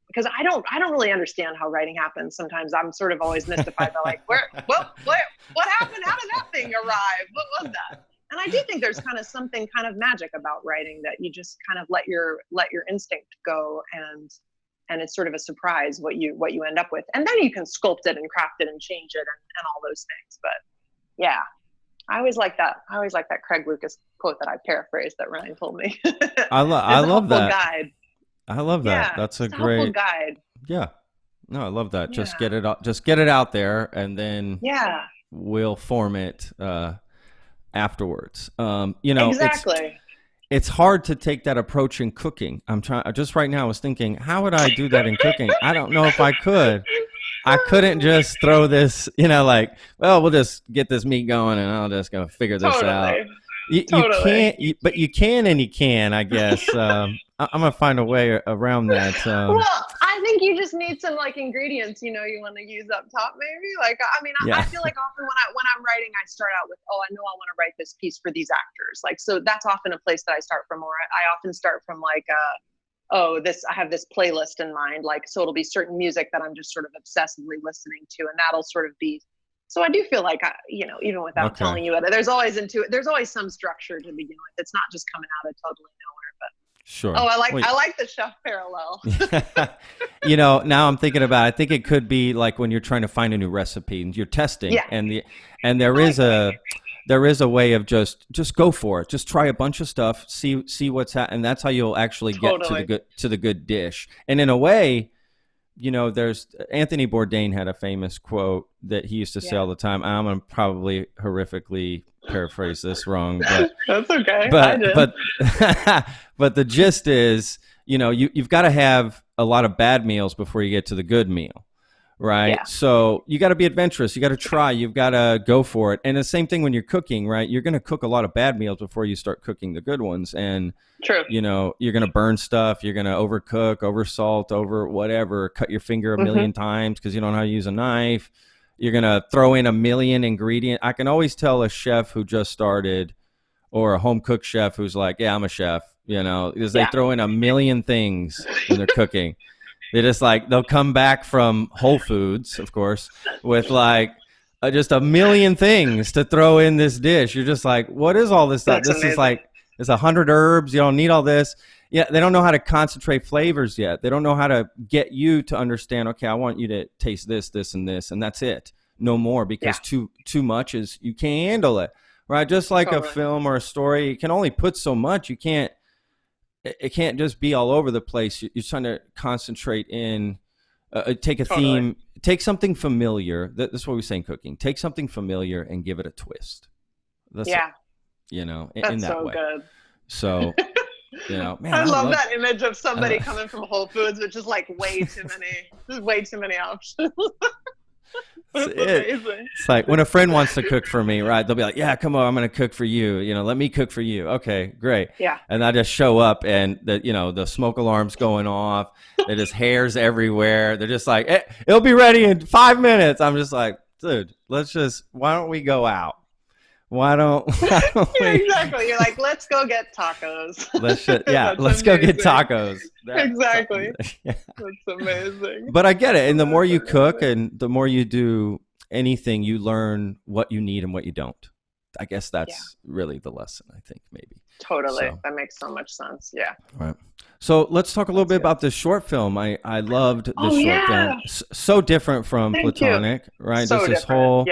because I don't really understand how writing happens. Sometimes I'm sort of always mystified by like, what happened? How did that thing arrive? What was that? And I do think there's kind of something kind of magic about writing, that you just kind of let your instinct go, and it's sort of a surprise what you end up with. And then you can sculpt it and craft it and change it and all those things. But yeah, I always like that. I always like that Craig Lucas quote that I paraphrased that Ryan told me. I love that. Guide. I love that. That's a great guide. Yeah. No, I love that. Just get it out there, and then we'll form it afterwards. You know, exactly. It's hard to take that approach in cooking. Just right now I was thinking, how would I do that in cooking? I don't know if I could. I couldn't just throw this, you know, like, well, we'll just get this meat going and I'll just go figure this out. You can't, but you can and you can, I guess. I'm going to find a way around that. Well, I think you just need some like ingredients, you know, you want to use up top maybe. Like, I mean, I feel like often when I'm writing, I start out with, I know I want to write this piece for these actors. Like, so that's often a place that I start from, or I often start from like, I have this playlist in mind. Like, so it'll be certain music that I'm just sort of obsessively listening to, and that'll sort of be. So I do feel like, even without telling you it, there's always some structure to begin with. It's not just coming out of totally nowhere, but. Sure. Oh, I like the chef parallel. Now I'm thinking about, I think it could be like when you're trying to find a new recipe and you're testing, and there is a way of just go for it. Just try a bunch of stuff, see what's happening, and that's how you'll actually get to the good dish. And in a way, there's Anthony Bourdain had a famous quote that he used to say all the time. I'm gonna probably horrifically paraphrase this wrong, but that's okay. But the gist is, you've got to have a lot of bad meals before you get to the good meal, right? Yeah. So you got to be adventurous. You got to try. You've got to go for it. And the same thing when you're cooking, right? You're going to cook a lot of bad meals before you start cooking the good ones. And true. You're going to burn stuff. You're going to overcook, oversalt, over whatever. Cut your finger a million times because you don't know how to use a knife. You're going to throw in a million ingredients. I can always tell a chef who just started or a home cook chef who's like, yeah, I'm a chef, because they throw in a million things when they're cooking. They just they'll come back from Whole Foods, of course, with just a million things to throw in this dish. You're just like, what is all this stuff? This amazing. It's 100 herbs. You don't need all this. Yeah, they don't know how to concentrate flavors yet. They don't know how to get you to understand, okay, I want you to taste this, this, and this, and that's it. No more, because too much is, you can't handle it, right? Just like a film or a story, you can only put so much. It can't just be all over the place. You're trying to concentrate in, take a theme, take something familiar. That's what we say in cooking. Take something familiar and give it a twist. That's That's in that so way. Good. So, man, I love that image of somebody coming from Whole Foods with just way too many options. It's like when a friend wants to cook for me, right? They'll be like, yeah, come on, I'm going to cook for you. Let me cook for you. Okay, great. Yeah. And I just show up and the smoke alarm's going off. There's hairs everywhere. They're just like, hey, it'll be ready in 5 minutes. I'm just like, dude, why don't we go out? Why don't we? Exactly. You're like, let's go get tacos. Let's go get tacos. Exactly. That's amazing. But I get it. And the more you cook and the more you do anything, you learn what you need and what you don't. I guess that's really the lesson, I think, maybe. Totally. So, that makes so much sense. Yeah. Right. So let's talk a little bit about this short film. I loved this short film. So different from Platonic, right? So There's this different.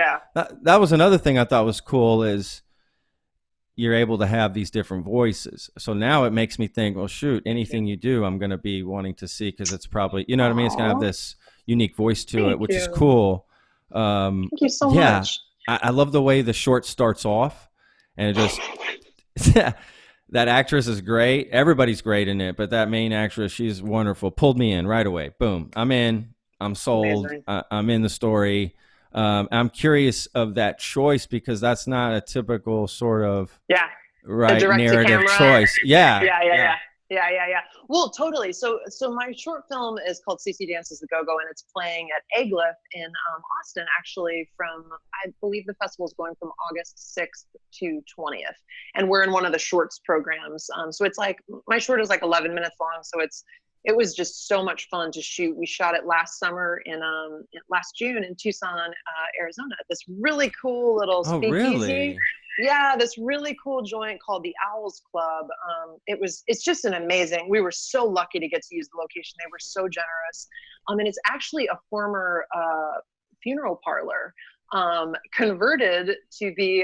That was another thing I thought was cool, is you're able to have these different voices. So now it makes me think, well, shoot, anything you do, I'm going to be wanting to see, because it's probably, what I mean? It's going to have this unique voice to it, which is cool. Thank you so much. I love the way the short starts off, and it just that actress is great. Everybody's great in it, but that main actress, she's wonderful. Pulled me in right away. Boom. I'm in. I'm sold. I'm in the story. I'm curious of that choice, because that's not a typical sort of narrative choice. Yeah. Well, totally. So my short film is called CC Dances the Go-Go, and it's playing at aGLIFF in Austin, actually, from, I believe the festival is going from August 6th to 20th. And we're in one of the shorts programs. So it's my short is 11 minutes long. So it was just so much fun to shoot. We shot it last summer last June in Tucson, Arizona, at this really cool little speakeasy. Really? Yeah, this really cool joint called the Owls Club. It's just we were so lucky to get to use the location. They were so generous. And it's actually a former funeral parlor, converted to be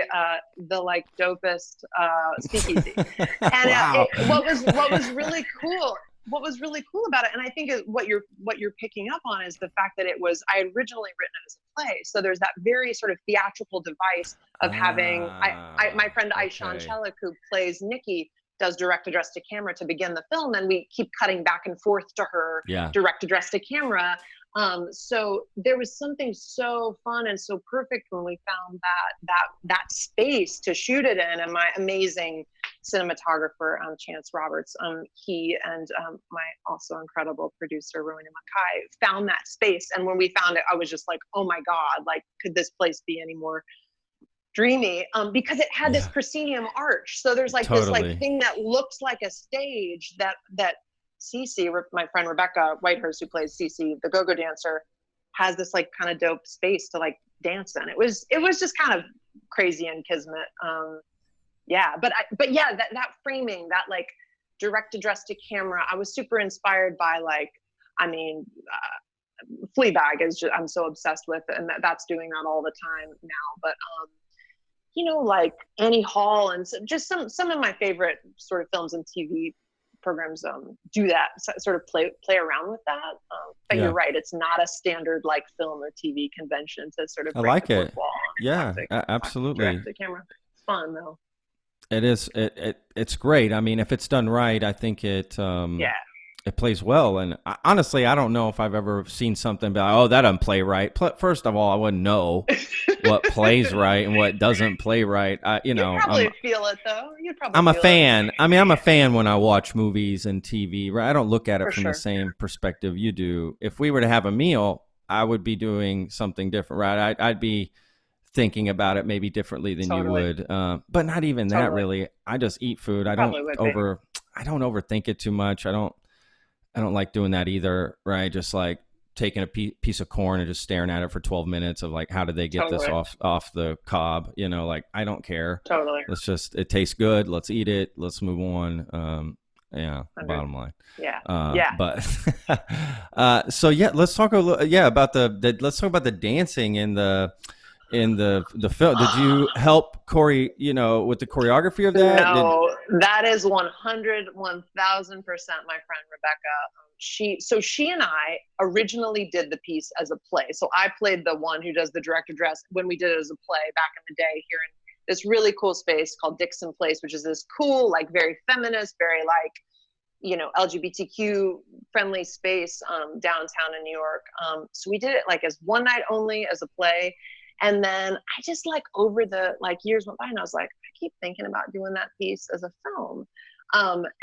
the dopest speakeasy. And wow. What was really cool about it, and I think what you're picking up on, is the fact that I had originally written it as a play. So there's that very sort of theatrical device of having my friend Aishan Chelik, who plays Nikki, does direct address to camera to begin the film, and we keep cutting back and forth to her direct address to camera. So there was something so fun and so perfect when we found that space to shoot it in, and my amazing cinematographer, Chance Roberts, he and my also incredible producer, Rowena Mackay, found that space. And when we found it, I was just like, oh my God, could this place be any more dreamy? Because it had this proscenium arch. So there's this thing that looks like a stage that Cece, my friend Rebecca Whitehurst, who plays Cece, the go-go dancer, has this like kind of dope space to like dance in. It was just kind of crazy and kismet. Yeah, but yeah, that framing, that like direct address to camera, I was super inspired by like, I mean, Fleabag is just, I'm so obsessed with, and that's doing that all the time now. But you know, like Annie Hall and just some of my favorite sort of films and TV programs do that, sort of play around with that. But you're right, it's not a standard like film or TV convention to sort of I break like the it. wall. Yeah, absolutely. The camera, it's fun though. It is. It's great. I mean, if it's done right, I think it. Yeah. It plays well, and honestly, I don't know if I've ever seen something be like, oh, that doesn't play right. First of all, I wouldn't know what plays right and what doesn't play right. You know, you'd probably feel it though. I'm a fan. I mean, I'm a fan when I watch movies and TV. Right? I don't look at it from the same perspective you do. If we were to have a meal, I would be doing something different. Right? I'd be thinking about it maybe differently than you would, but not even that really. I just eat food. I don't overthink it too much. I don't like doing that either, right? Just like taking a piece of corn and just staring at it for 12 minutes of like, how did they get this off the cob? You know, like, I don't care. Totally. It tastes good. Let's eat it. Let's move on. Yeah. Bottom line. Yeah. But, so yeah, let's talk about let's talk about the dancing in the film. Did you help with the choreography of that? No, that is 1,000% my friend Rebecca. She and I originally did the piece as a play. So I played the one who does the direct address when we did it as a play back in the day here in this really cool space called Dixon Place, which is this cool, like very feminist, very like, you know, LGBTQ friendly space downtown in New York. So we did it like as one night only as a play. And then I just like over the like years went by and I was like, I keep thinking about doing that piece as a film.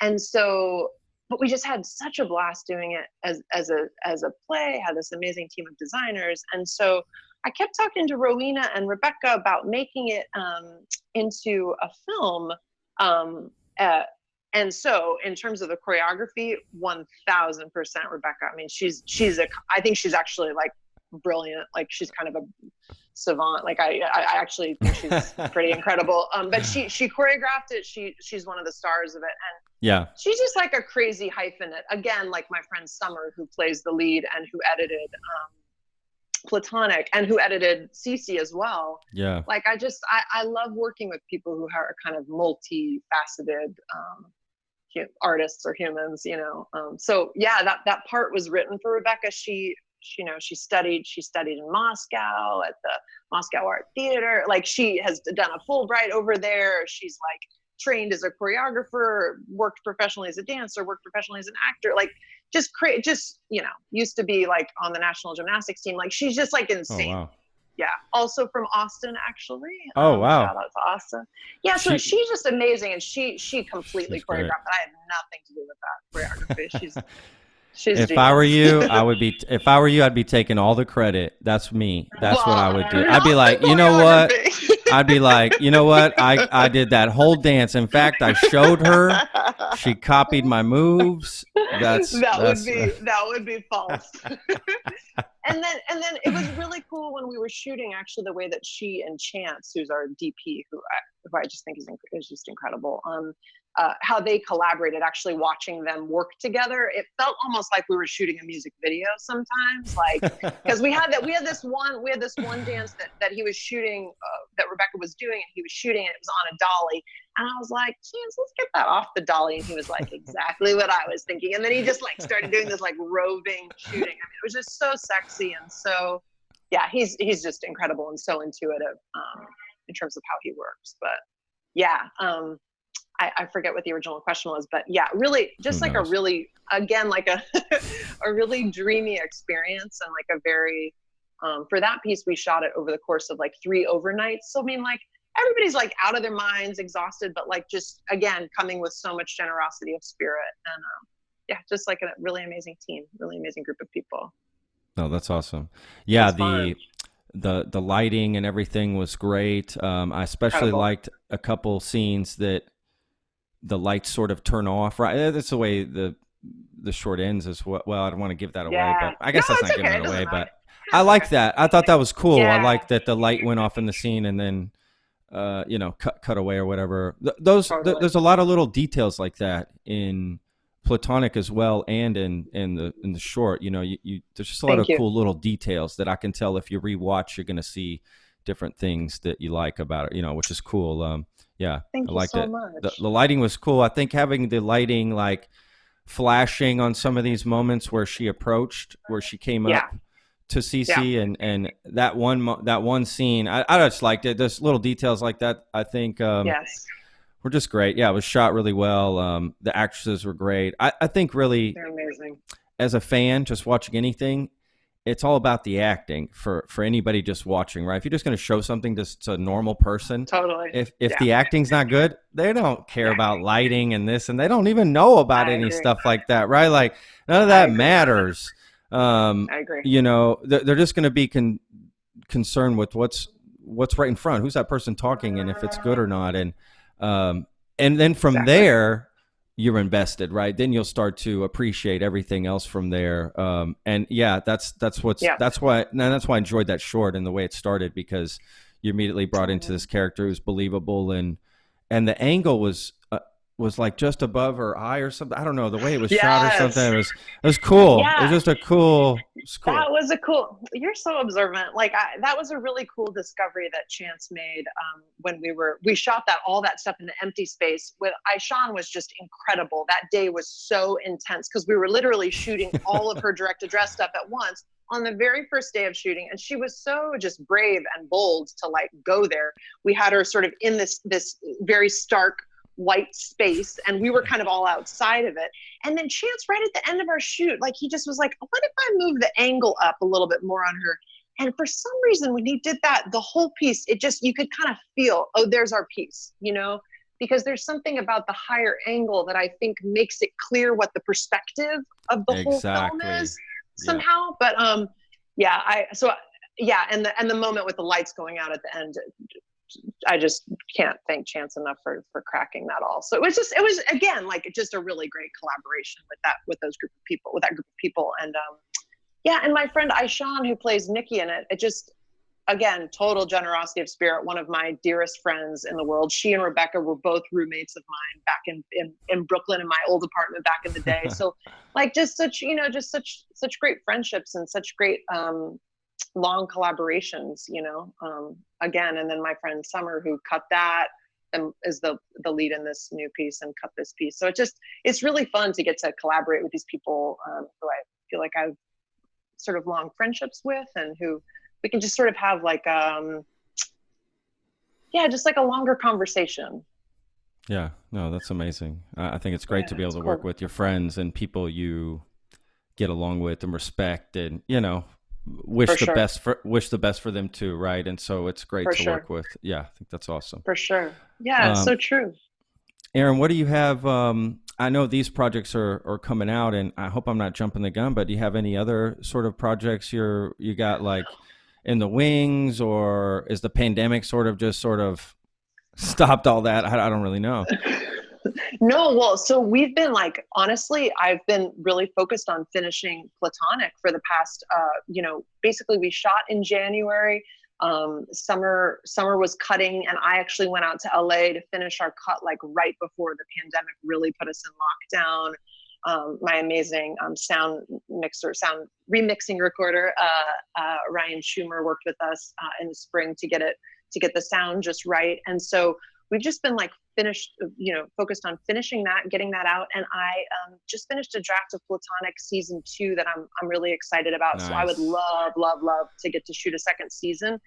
And so, but we just had such a blast doing it as a play, had this amazing team of designers. And so I kept talking to Rowena and Rebecca about making it into a film. And so in terms of the choreography, 1,000% Rebecca. I mean, I think she's actually like brilliant. Like she's kind of a savant. Like I actually think she's pretty incredible. But she choreographed it. She's one of the stars of it. And yeah, she's just like a crazy hyphenate. Again, like my friend Summer, who plays the lead and who edited Platonic and who edited Cece as well. Yeah. Like I love working with people who are kind of multifaceted artists or humans, you know. So yeah, that part was written for Rebecca. She studied in Moscow at the Moscow Art Theater. Like she has done a Fulbright over there. She's like trained as a choreographer, worked professionally as a dancer, worked professionally as an actor. Like just you know, used to be like on the national gymnastics team. Like she's just like insane. Oh, wow. Yeah. Also from Austin, actually. Oh, wow. Shout out to Austin. Yeah. So she's just amazing. And she completely choreographed it. I had nothing to do with that choreography. She's if genius. I were you, I'd be taking all the credit. That's me. That's what I would do. I'd be like, you know what? I'd be like, you know what? I did that whole dance. In fact, I showed her. She copied my moves. That would be false. And then it was really cool when we were shooting. Actually, the way that she and Chance, who's our DP, who I just think is just incredible. How they collaborated, actually watching them work together. It felt almost like we were shooting a music video sometimes, like, because we had this one dance that he was shooting, that Rebecca was doing, and he was shooting it. It was on a dolly. And I was like, Chance, let's get that off the dolly. And he was like, exactly what I was thinking. And then he just like started doing this like roving shooting. I mean, it was just so sexy. And so, yeah, he's just incredible and so intuitive in terms of how he works. But yeah, I forget what the original question was, but yeah, really just like a really, again, like a really dreamy experience, and like a very, for that piece, we shot it over the course of like 3 overnights. So I mean, like everybody's like out of their minds, exhausted, but like just, again, coming with so much generosity of spirit. And yeah, just like a really amazing team, really amazing group of people. Oh, that's awesome. Yeah. The lighting and everything was great. I especially liked a couple scenes that the lights sort of turn off, right? That's the way the the short ends as well. Well, I don't want to give that away, Yeah. but I No, guess that's it's not giving okay. It it away. doesn't matter. But I like Okay. that. I thought that was cool. I Yeah. like that the light went off in the scene and then cut away or whatever. Totally. There's a lot of little details like that in Platonic as well, and in the short. There's just a lot Thank of you. cool little details that I can tell if you rewatch, you're gonna see different things that you like about it. Which is cool. Yeah, I Thank you liked so it. The, much. the lighting was cool. I think having the lighting like flashing on some of these moments where she came Yeah. up to Yeah. Cece, and that one scene, I just liked it. There's little details like that. I think Yes. were just great. Yeah, it was shot really well. The actresses were great. I think really, They're amazing. as a fan, just watching anything, it's all about the acting for anybody just watching, right? If you're just going to show something to a normal person, Totally. if Yeah. the acting's not good, they don't care about lighting and this, and they don't even know about I any agree. stuff like that, right? Like none of I that agree. matters. I agree. They're just going to be concerned with what's right in front, who's that person talking, and if it's good or not, and then from Exactly. there you're invested, right? Then you'll start to appreciate everything else from there. And yeah, that's why I enjoyed that short and the way it started, because you immediately brought into this character who's believable, and the angle was like just above her eye or something. I don't know, the way it was shot or Yes. something. It was cool. It was Yeah. just a cool. It's cool. That was you're so observant. That was a really cool discovery that Chance made when we shot all that stuff in the empty space with Aishan. Was just incredible. That day was so intense because we were literally shooting all of her direct address stuff at once on the very first day of shooting. And she was so just brave and bold to like go there. We had her sort of in this very stark white space, and we were kind of all outside of it. And then Chance, right at the end of our shoot, like he just was like, what if I move the angle up a little bit more on her? And for some reason, when he did that, the whole piece, you could kind of feel, oh, there's our piece, because there's something about the higher angle that I think makes it clear what the perspective of the whole film is somehow. Yeah. But and the moment with the lights going out at the end, I just can't thank Chance enough for cracking that all. So it was again, like just a really great collaboration with that group of people. And and my friend Aishan, who plays Nikki in it, it just, again, total generosity of spirit. One of my dearest friends in the world. She and Rebecca were both roommates of mine back in Brooklyn in my old apartment back in the day. So like just such great friendships and such great long collaborations, again. And then my friend Summer, who cut that and is the lead in this new piece and cut this piece. So it's really fun to get to collaborate with these people who I feel like I've sort of long friendships with, and who we can just sort of have like just like a longer conversation. Yeah, no, that's amazing. I think it's great to be able to work with your friends and people you get along with and respect, and wish the best for them too, right? And so it's great to work with. Yeah, I think that's awesome. For sure. Yeah, it's so true. Erin, what do you have? I know these projects are coming out, and I hope I'm not jumping the gun, but do you have any other sort of projects you got like in the wings, or is the pandemic sort of stopped all that? I don't really know. No, well, so we've been honestly, I've been really focused on finishing Platonic for the past, basically we shot in January. Summer was cutting, and I actually went out to LA to finish our cut right before the pandemic really put us in lockdown. My amazing sound remixing recorder, Ryan Schumer, worked with us in the spring to get the sound just right. And so we've just been focused on finishing that, getting that out. And I just finished a draft of Platonic season 2 that I'm really excited about. Nice. So I would love to get to shoot a second season.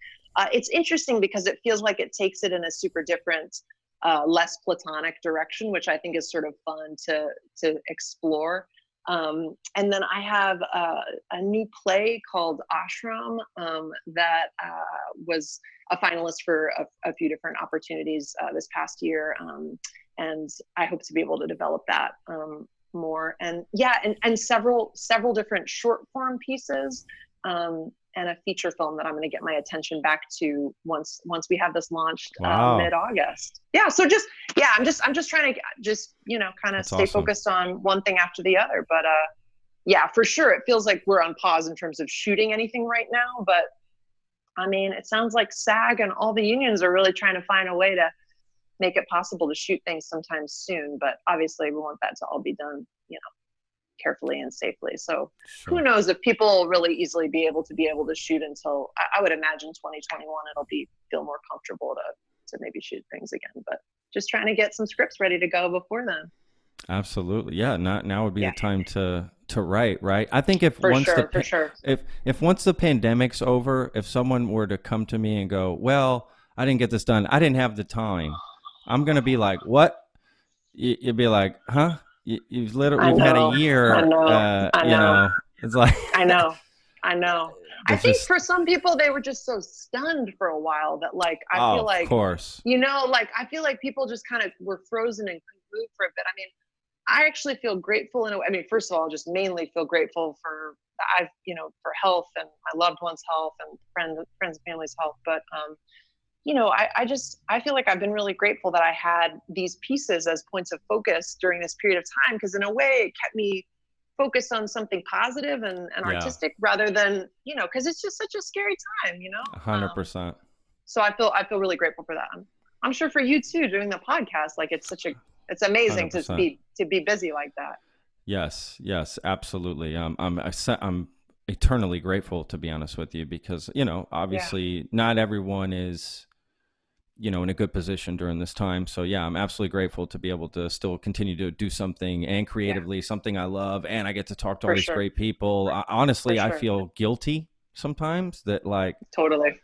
It's interesting because it feels like it takes it in a super different, less Platonic direction, which I think is sort of fun to explore. And then I have a new play called Ashram that was a finalist for a few different opportunities this past year. And I hope to be able to develop that more. And several different short form pieces. a feature film that I'm going to get my attention back to once we have this launched mid-August. Yeah. So I'm just trying to just, you know, kind of stay focused on one thing after the other. But yeah, for sure. It feels like we're on pause in terms of shooting anything right now. But I mean, it sounds like SAG and all the unions are really trying to find a way to make it possible to shoot things sometime soon. But obviously we want that to all be done, you know, carefully and safely. So who knows if people will really easily be able to shoot until I would imagine 2021 it'll feel more comfortable to maybe shoot things again, but just trying to get some scripts ready to go before then. Absolutely. Yeah. Now would be the time to write, right? I think if once the pandemic's over, if someone were to come to me and go, well, I didn't get this done, I didn't have the time, I'm going to be like, what? You'd be like, huh? You've had a year. I know. You know, it's like I know. I think for some people they were just so stunned for a while that like I feel like, of course, you know, like I feel like people just kind of were frozen and couldn't move for a bit. I mean, I actually feel grateful in a way. I mean, first of all, just mainly feel grateful for for health and my loved ones' health and friends and family's health. But you know, I feel like I've been really grateful that I had these pieces as points of focus during this period of time, because in a way it kept me focused on something positive and artistic rather than, you know, because it's just such a scary time, you know. 100%. So I feel really grateful for that. I'm sure for you too, doing the podcast, like it's amazing 100%. to be busy like that. Yes, absolutely. I'm eternally grateful, to be honest with you, because, you know, obviously not everyone is, you know, in a good position during this time. So yeah, I'm absolutely grateful to be able to still continue to do something and creatively something I love. And I get to talk to all these great people. Honestly, I feel guilty sometimes that like, totally,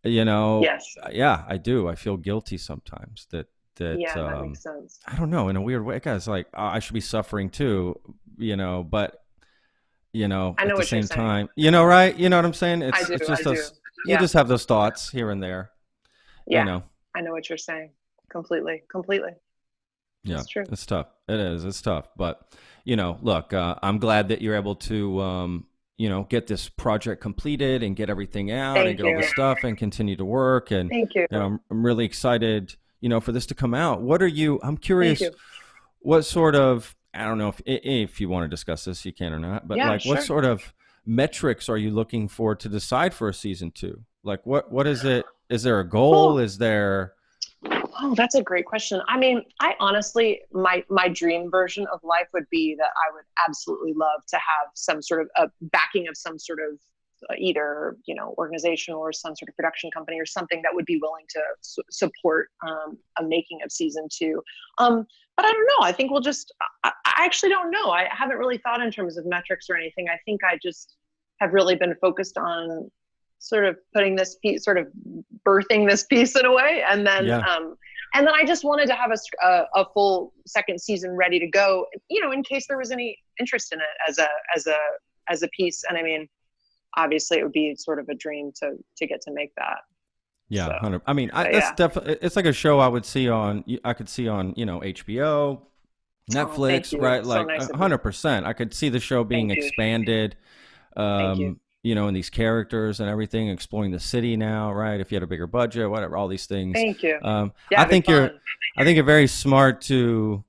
you know, yeah, I do. I feel guilty sometimes that that makes sense. I don't know, in a weird way, guys, like I should be suffering too, you know, but you know, at the same time, you know, right? You know what I'm saying? It's just you just have those thoughts here and there. Yeah, you know. I know what you're saying. Completely. Yeah, it's true. It's tough. It is. It's tough. But, you know, look, I'm glad that you're able to, you know, get this project completed and get everything out and get all the stuff and continue to work. And thank you. You know, I'm really excited, you know, for this to come out. I'm curious, what sort of, I don't know if you want to discuss this, you can or not, but what sort of metrics are you looking for to decide for a season 2? Like what is it? Is there a goal? Is there? Oh, that's a great question. I mean, I honestly, my dream version of life would be that I would absolutely love to have some sort of a backing of some sort of either, you know, organization or some sort of production company or something that would be willing to support a making of season 2. But I don't know. I think I actually don't know. I haven't really thought in terms of metrics or anything. I think I just have really been focused on sort of putting this piece, sort of birthing this piece in a way. And then I just wanted to have a full second season ready to go, you know, in case there was any interest in it as a piece. And I mean, obviously it would be sort of a dream to get to make that. Yeah. 100. I mean, that's definitely, it's like a show I could see on, you know, HBO, Netflix, right? So like nice 100%. I could see the show being expanded, you know, and these characters and everything, exploring the city now, right? If you had a bigger budget, whatever, all these things. Thank you. I think you're very smart to,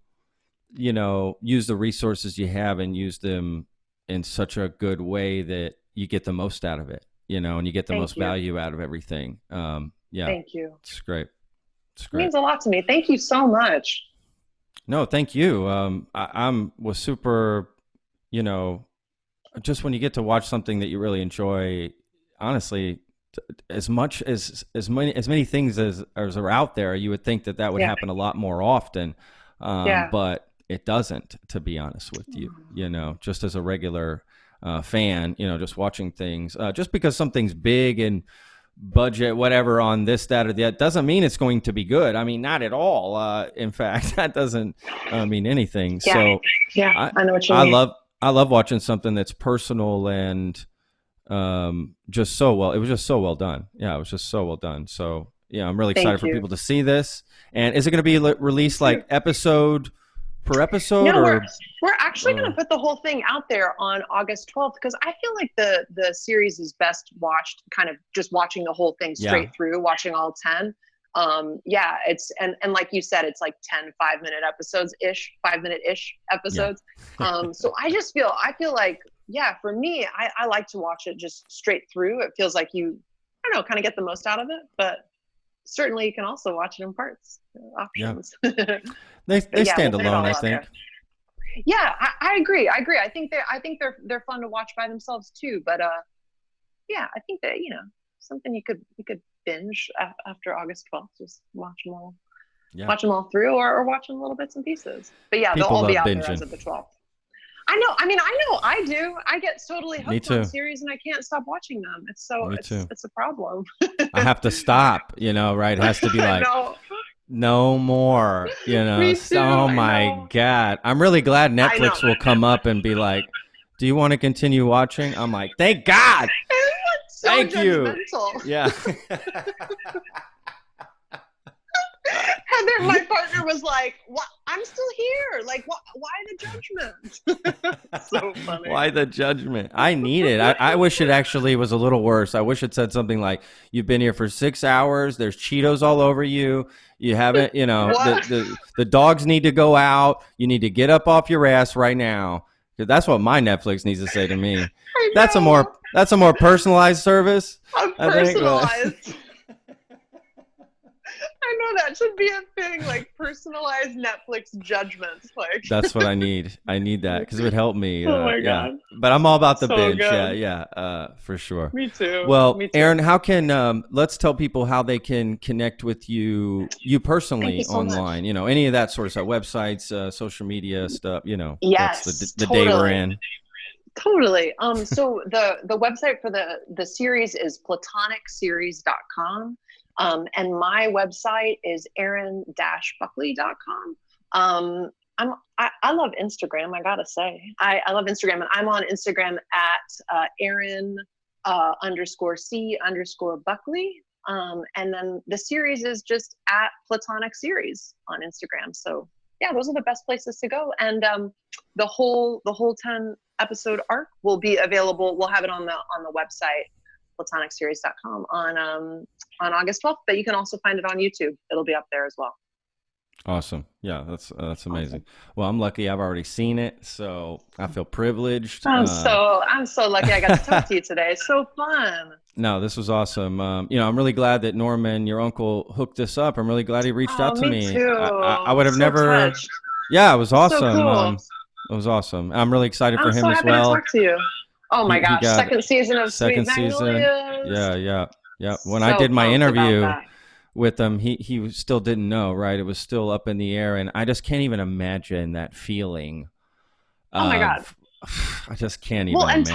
you know, use the resources you have and use them in such a good way that you get the most out of it, you know, and you get the most value out of everything. Thank you. It's great. It means a lot to me. Thank you so much. No, thank you. I was super, you know, just when you get to watch something that you really enjoy, honestly, as many things as are out there, you would think that would happen a lot more often. But it doesn't, to be honest with you, you know, just as a regular fan, you know, just watching things, just because something's big and budget, whatever, on this, that, or that, doesn't mean it's going to be good. I mean, not at all. In fact, that doesn't mean anything. So I know what you mean. I love watching something that's personal and just so well. It was just so well done. Yeah, it was just so well done. So yeah, I'm really excited for people to see this. And is it going to be released like episode per episode? No, or we're actually going to put the whole thing out there on August 12th, because I feel like the series is best watched kind of just watching the whole thing straight through, watching all 10. It's and like you said, it's like 10 5-minute episodes ish, 5-minute ish episodes. So I feel like, for me, I like to watch it just straight through. It feels like you, I don't know, kind of get the most out of it, but certainly you can also watch it in parts. Options. They stand alone, I think. Yeah, I agree. I think they're fun to watch by themselves too. But I think that, something you could binge after August 12th. Just watch them all. Yeah. Watch them all through, or watch them little bits and pieces. But they'll all be out there as of the 12th. I know. I do. I get totally hooked on series, and I can't stop watching them. It's a problem. I have to stop. Right? It has to be like, no more. Me too, oh my God! I'm really glad Netflix will come up and be like, "Do you want to continue watching?" I'm like, "Thank God." So Thank judgmental. you. Yeah. Heather, my partner, was like, "What? I'm still here. Like, why the judgment?" So funny. Why the judgment? I need it. I wish it actually was a little worse. I wish it said something like, "You've been here for 6 hours. There's Cheetos all over you. You haven't, the dogs need to go out. You need to get up off your ass right now." Because that's what my Netflix needs to say to me. That's a more personalized service. Personalized. I know that should be a thing, like personalized Netflix judgments. Like that's what I need. I need that because it would help me. Oh my God. But I'm all about the binge. Good. For sure. Me too. Well, Erin, how can let's tell people how they can connect with you personally online? Much. Any of that sort of stuff, websites, social media stuff. Yes, that's the day we're in. Totally. So the website for the series is platonicseries.com. And my website is erin-buckley.com. I love Instagram, I gotta say. I love Instagram, and I'm on Instagram at Erin_C_Buckley. And then the series is just at Platonic Series on Instagram. So those are the best places to go. And the whole 10 episode arc will be available. We'll have it on the website, platonicseries.com, on August 12th, but you can also find it on YouTube. It'll be up there as well. Awesome. Yeah, that's amazing. Awesome. Well, I'm lucky I've already seen it, so I feel privileged. I'm so lucky I got to talk to you today. So fun. No, this was awesome. I'm really glad that Norman, your uncle, hooked this up. I'm really glad he reached out to me. Too. I would have never touched. Yeah, it was awesome. So cool. It was awesome. I'm really excited for him as well. I'm so happy to talk to you. Oh my gosh, second season of Sweet Magnolias. Yeah. When I did my interview with him, he still didn't know, right? It was still up in the air, and I just can't even imagine that feeling. Oh my God. I just can't even imagine.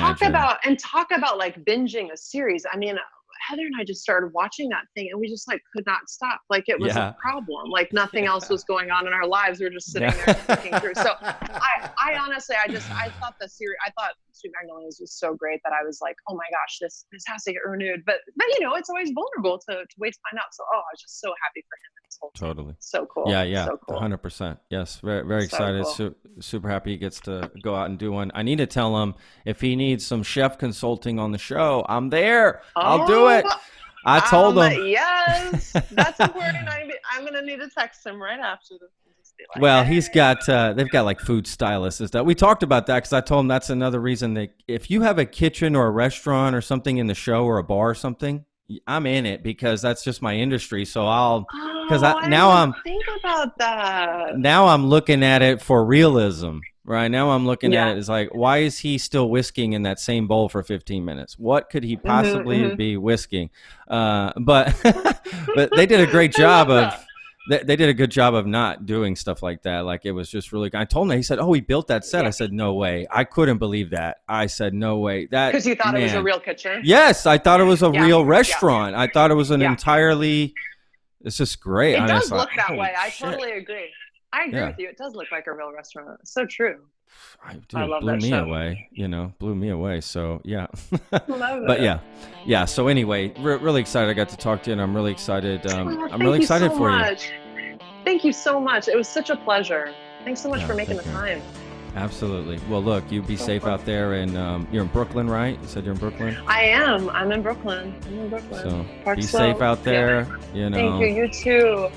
Talk about like binging a series. I mean, Heather and I just started watching that thing, and we just like could not stop. Like it was a problem. Like nothing else was going on in our lives. We were just sitting there looking through. So I honestly, I thought Sweet Magnolias was so great that I was like, oh my gosh, this has to get renewed. But it's always vulnerable to wait to find out. So I was just so happy for him. Totally. So cool. Yeah. So cool. 100%. Yes. Very, very excited. Cool. Super happy he gets to go out and do one. I need to tell him if he needs some chef consulting on the show, I'm there. I'll do it. I told him. Yes. That's important. I'm going to need to text him right after this. Like, well, he's got, they've got like food stylists and stuff. We talked about that because I told him that's another reason that if you have a kitchen or a restaurant or something in the show or a bar or something, I'm in it because that's just my industry. So I'm think about that. Now I'm looking at it for realism, right? Now I'm looking at it as like, why is he still whisking in that same bowl for 15 minutes? What could he possibly be whisking? But but they did a great job of. They did a good job of not doing stuff like that. Like it was just really good. I told him, he said, oh, he built that set. I said, no way. I couldn't believe that. I said, no way. Because you thought it was a real kitchen? Yes, I thought it was a real restaurant. I thought it was an entirely, it's just great. It does look that way. I totally agree. I agree with you. It does look like a real restaurant. It's so true. I love that show. Blew me away. So yeah. But yeah. So anyway, really excited. I got to talk to you, and I'm really excited. I'm really excited for you. Thank you so much. It was such a pleasure. Thanks so much for making the time. Absolutely. Well, look, you be safe out there, and you're in Brooklyn, right? You said you're in Brooklyn? I am. I'm in Brooklyn. So be safe out there. Yeah. Thank you. You too.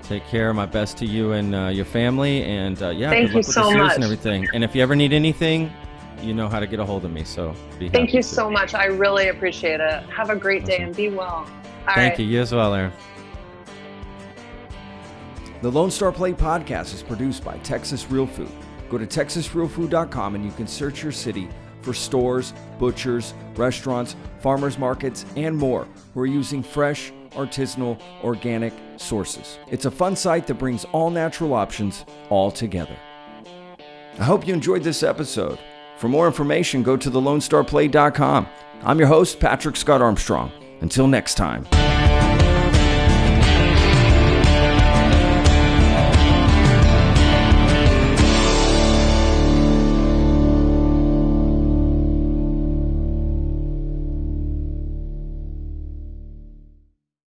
Take care. My best to you and your family. And thank good luck you with so the series much. And everything. And if you ever need anything, you know how to get a hold of me. So be happy. Thank you so much. I really appreciate it. Have a great day and be well. Thank you. You as well, Erin. The Lone Star Plate podcast is produced by Texas Real Food. Go to texasrealfood.com and you can search your city for stores, butchers, restaurants, farmers markets, and more who are using fresh, artisanal, organic sources. It's a fun site that brings all natural options all together. I hope you enjoyed this episode. For more information, go to thelonestarplate.com. I'm your host, Patrick Scott Armstrong. Until next time.